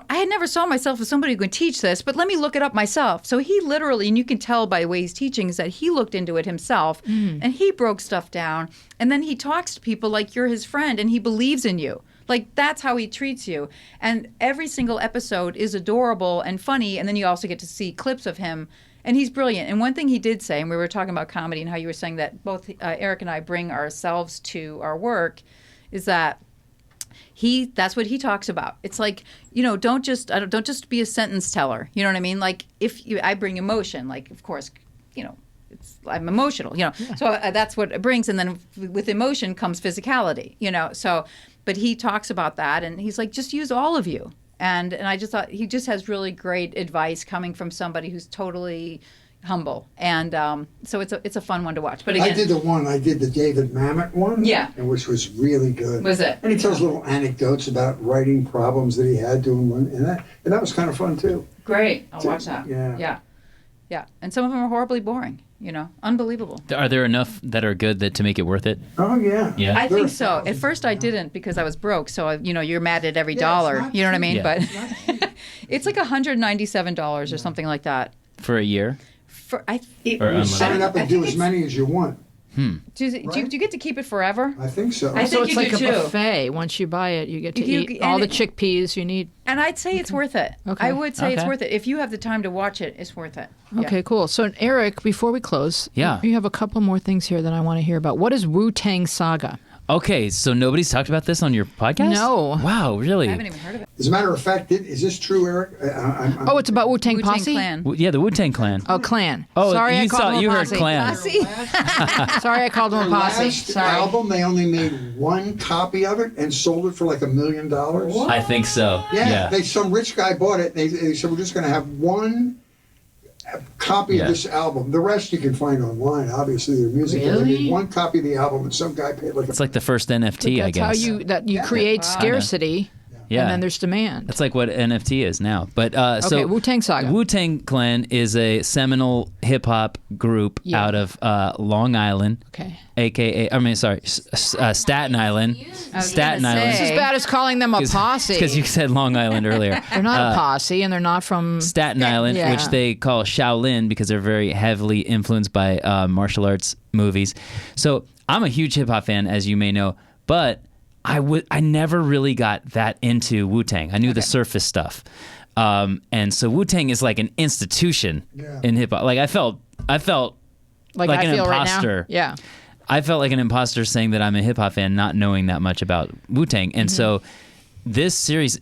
I had never saw myself as somebody who could teach this, but let me look it up myself. So he literally, and you can tell by the way he's teaching, is that he looked into it himself and he broke stuff down. And then he talks to people like you're his friend and he believes in you. Like that's how he treats you. And every single episode is adorable and funny. And then you also get to see clips of him. And he's brilliant. And one thing he did say, and we were talking about comedy and how you were saying that both Eric and I bring ourselves to our work, is that that's what he talks about. It's like, you know, don't just be a sentence teller. You know what I mean? Like I bring emotion, like of course, you know, I'm emotional, you know. Yeah. So that's what it brings, and then with emotion comes physicality, you know. So, but he talks about that, and he's like, just use all of you. And I just thought he just has really great advice coming from somebody who's totally humble, and so it's a fun one to watch. But again, I did the David Mamet one, Yeah. and which was really good. Was it? And he tells little anecdotes about writing problems that he had doing one, and that was kind of fun too. great. I'll watch that. Yeah. Yeah. And some of them are horribly boring. You know, unbelievable. Are there enough that are good to make it worth it? Oh yeah. Yeah. I There think are so. At thousands first, of I them. didn't because I was broke. So you know, you're mad at every Yeah, it's dollar. not You know what I mean? cheap. But It's not cheap. it's like $197 or something like that. For a year? For Or You unlimited? sign up I and do think as many as you want. do you get to keep it forever? I think so. I So think it's you like do a too. buffet. Once you buy it, you get to You- eat and all the it- chickpeas you need. And I'd say it's worth it. Okay. I would say it's Okay. worth it. If you have the time to watch it, it's worth it. Yeah. Okay, cool. So Eric, before we close, Yeah. you have a couple more things here that I want to hear about. What is Wu-Tang Saga? Okay, so nobody's talked about this on your podcast? No. Wow, really? I haven't even heard of it. As a matter of fact, is this true, Eric? I'm Oh, it's about Wu-Tang Wu-Tang Posse? Clan. Yeah, the Wu-Tang Clan. Oh, Clan. Oh, Sorry, I you called them a heard posse. Clan. Sorry, I called them a The posse. last Sorry. album, they only made one copy of it and sold it for like $1 million. I think so. Yeah, some rich guy bought it. They said we're just going to have one copy Yeah. of this album. The rest you can find online. Obviously, their music. But They Really? made one copy of the album, and some guy paid like. It's like the first NFT, I That's how guess. you create scarcity Yeah. And then there's demand. That's like what NFT is now. But Okay, Wu-Tang Saga. Wu-Tang Clan is a seminal hip hop group out of Long Island. Okay. AKA, Staten Island. Staten Island. It's as bad as calling them a posse. Because you said Long Island earlier. They're not a posse, and they're not from Staten Island, Yeah. which they call Shaolin because they're very heavily influenced by martial arts movies. So I'm a huge hip hop fan, as you may know, but I never really got that into Wu-Tang. I knew the surface stuff. And so Wu-Tang is like an institution in hip hop. Like I felt like I an feel imposter. right now. Yeah. I felt like an imposter saying that I'm a hip hop fan, not knowing that much about Wu-Tang. And so this series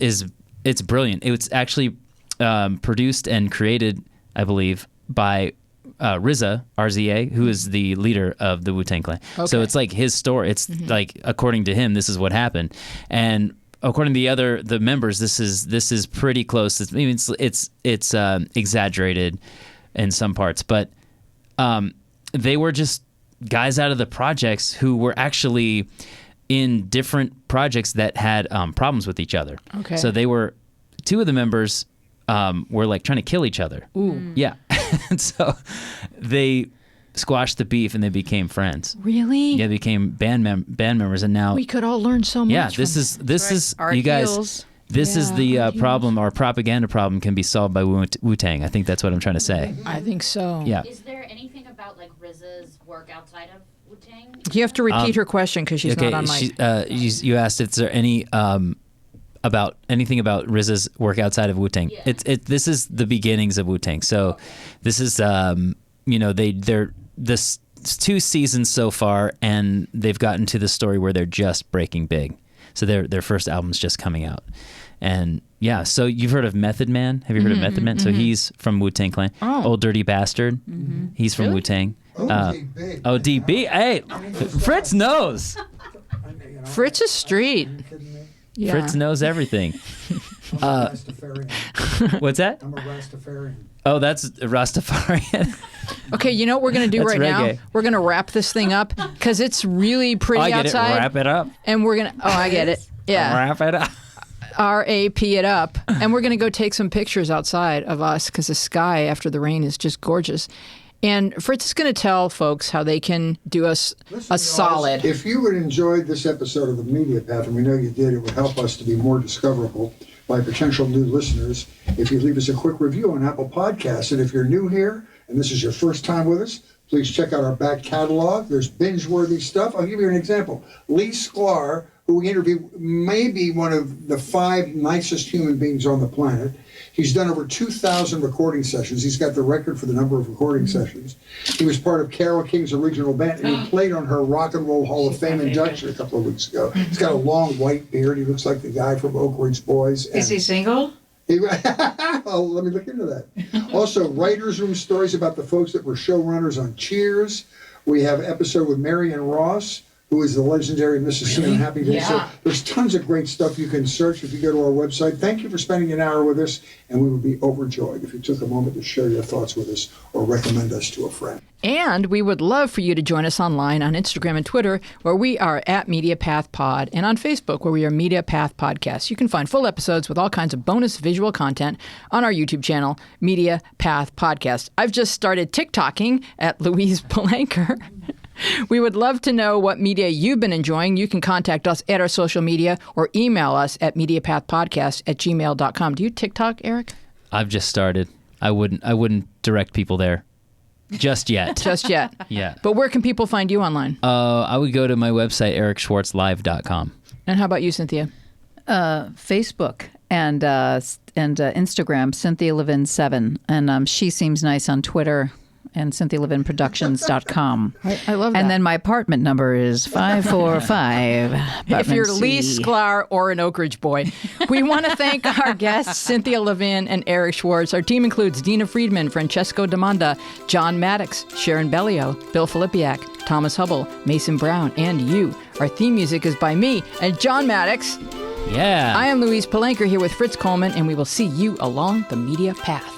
it's brilliant. It was actually produced and created, I believe, by RZA, who is the leader of the Wu-Tang Clan. Okay. So it's like his story. It's like, according to him, this is what happened. And according to the members, this is pretty close. It's exaggerated in some parts, but they were just guys out of the projects who were actually in different projects that had problems with each other. Okay. So two of the members were like trying to kill each other. Ooh. Yeah. And so they squashed the beef and they became friends. Really? Yeah, they became band members, and now We could all learn so much. yeah, from this is Art you guys. heals. This is Yeah, the art problem. Our propaganda problem can be solved by Wu-Tang. I think that's what I'm trying to say. I think so. Yeah. Is there anything about like RZA's work outside of Wu-Tang? You have to repeat her question because she's not on mic. You asked, is there any about anything about RZA's work outside of Wu-Tang? Yeah. This is the beginnings of Wu-Tang. So this is they're this 2 seasons so far, and they've gotten to the story where they're just breaking big. So their first album's just coming out. And yeah, so you've heard of Method Man? Have you heard of Method Man? So he's from Wu-Tang Clan. Oh. Old Dirty Bastard. He's from Wu-Tang. ODB. ODB. Hey, Fritz knows. Fritz is street. Are you kidding me? Yeah. Fritz knows everything. I'm a Rastafarian. What's that? I'm a Rastafarian. Oh, that's Rastafarian. Okay, you know what we're going to do That's right now? reggae. We're going to wrap this thing up because it's really pretty I get outside. it. Wrap it up. And we're going to, I get it. Yeah. Wrap it up. RAP it up. And we're going to go take some pictures outside of us because the sky after the rain is just gorgeous. And Fritz is going to tell folks how they can do us Listen, a y'all, solid. If you would enjoyed this episode of the Media Path, and we know you did, it would help us to be more discoverable by potential new listeners if you leave us a quick review on Apple Podcasts. And if you're new here and this is your first time with us, please check out our back catalog. There's binge-worthy stuff. I'll give you an example. Lee Sklar, who we interviewed, may be one of the 5 nicest human beings on the planet. He's done over 2,000 recording sessions. He's got the record for the number of recording sessions. He was part of Carole King's original band, and he played on her Rock and Roll Hall of Fame induction a couple of weeks ago. He's got a long white beard. He looks like the guy from Oak Ridge Boys. Is he single? Well, let me look into that. Also, writers' room stories about the folks that were showrunners on Cheers. We have an episode with Marion Ross, who is the legendary Mrs. C on Happy Days. So Yeah. there's tons of great stuff you can search if you go to our website. Thank you for spending an hour with us, and we would be overjoyed if you took a moment to share your thoughts with us or recommend us to a friend. And we would love for you to join us online on Instagram and Twitter, where we are at MediaPathPod, and on Facebook, where we are Media Path Podcast. You can find full episodes with all kinds of bonus visual content on our YouTube channel, Media Path Podcast. I've just started TikToking at Louise Palanker. We would love to know what media you've been enjoying. You can contact us at our social media or email us at mediapathpodcast@gmail.com. Do you TikTok, Eric? I've just started. I wouldn't direct people there just yet. Just yet. Yeah. But where can people find you online? I would go to my website, ericschwartzlive.com. And how about you, Cynthia? Facebook and Instagram, Cynthia Levin 7, and She Seems Nice on Twitter, and CynthiaLevinProductions.com. I love that. And then my apartment number is 545. If you're apartment Lee C. Sklar or an Oak Ridge boy, we want to thank our guests, Cynthia Levin and Eric Schwartz. Our team includes Dina Friedman, Francesco Demanda, John Maddox, Sharon Bellio, Bill Filipiak, Thomas Hubble, Mason Brown, and you. Our theme music is by me and John Maddox. Yeah. I am Louise Palanker here with Fritz Coleman, and we will see you along the media path.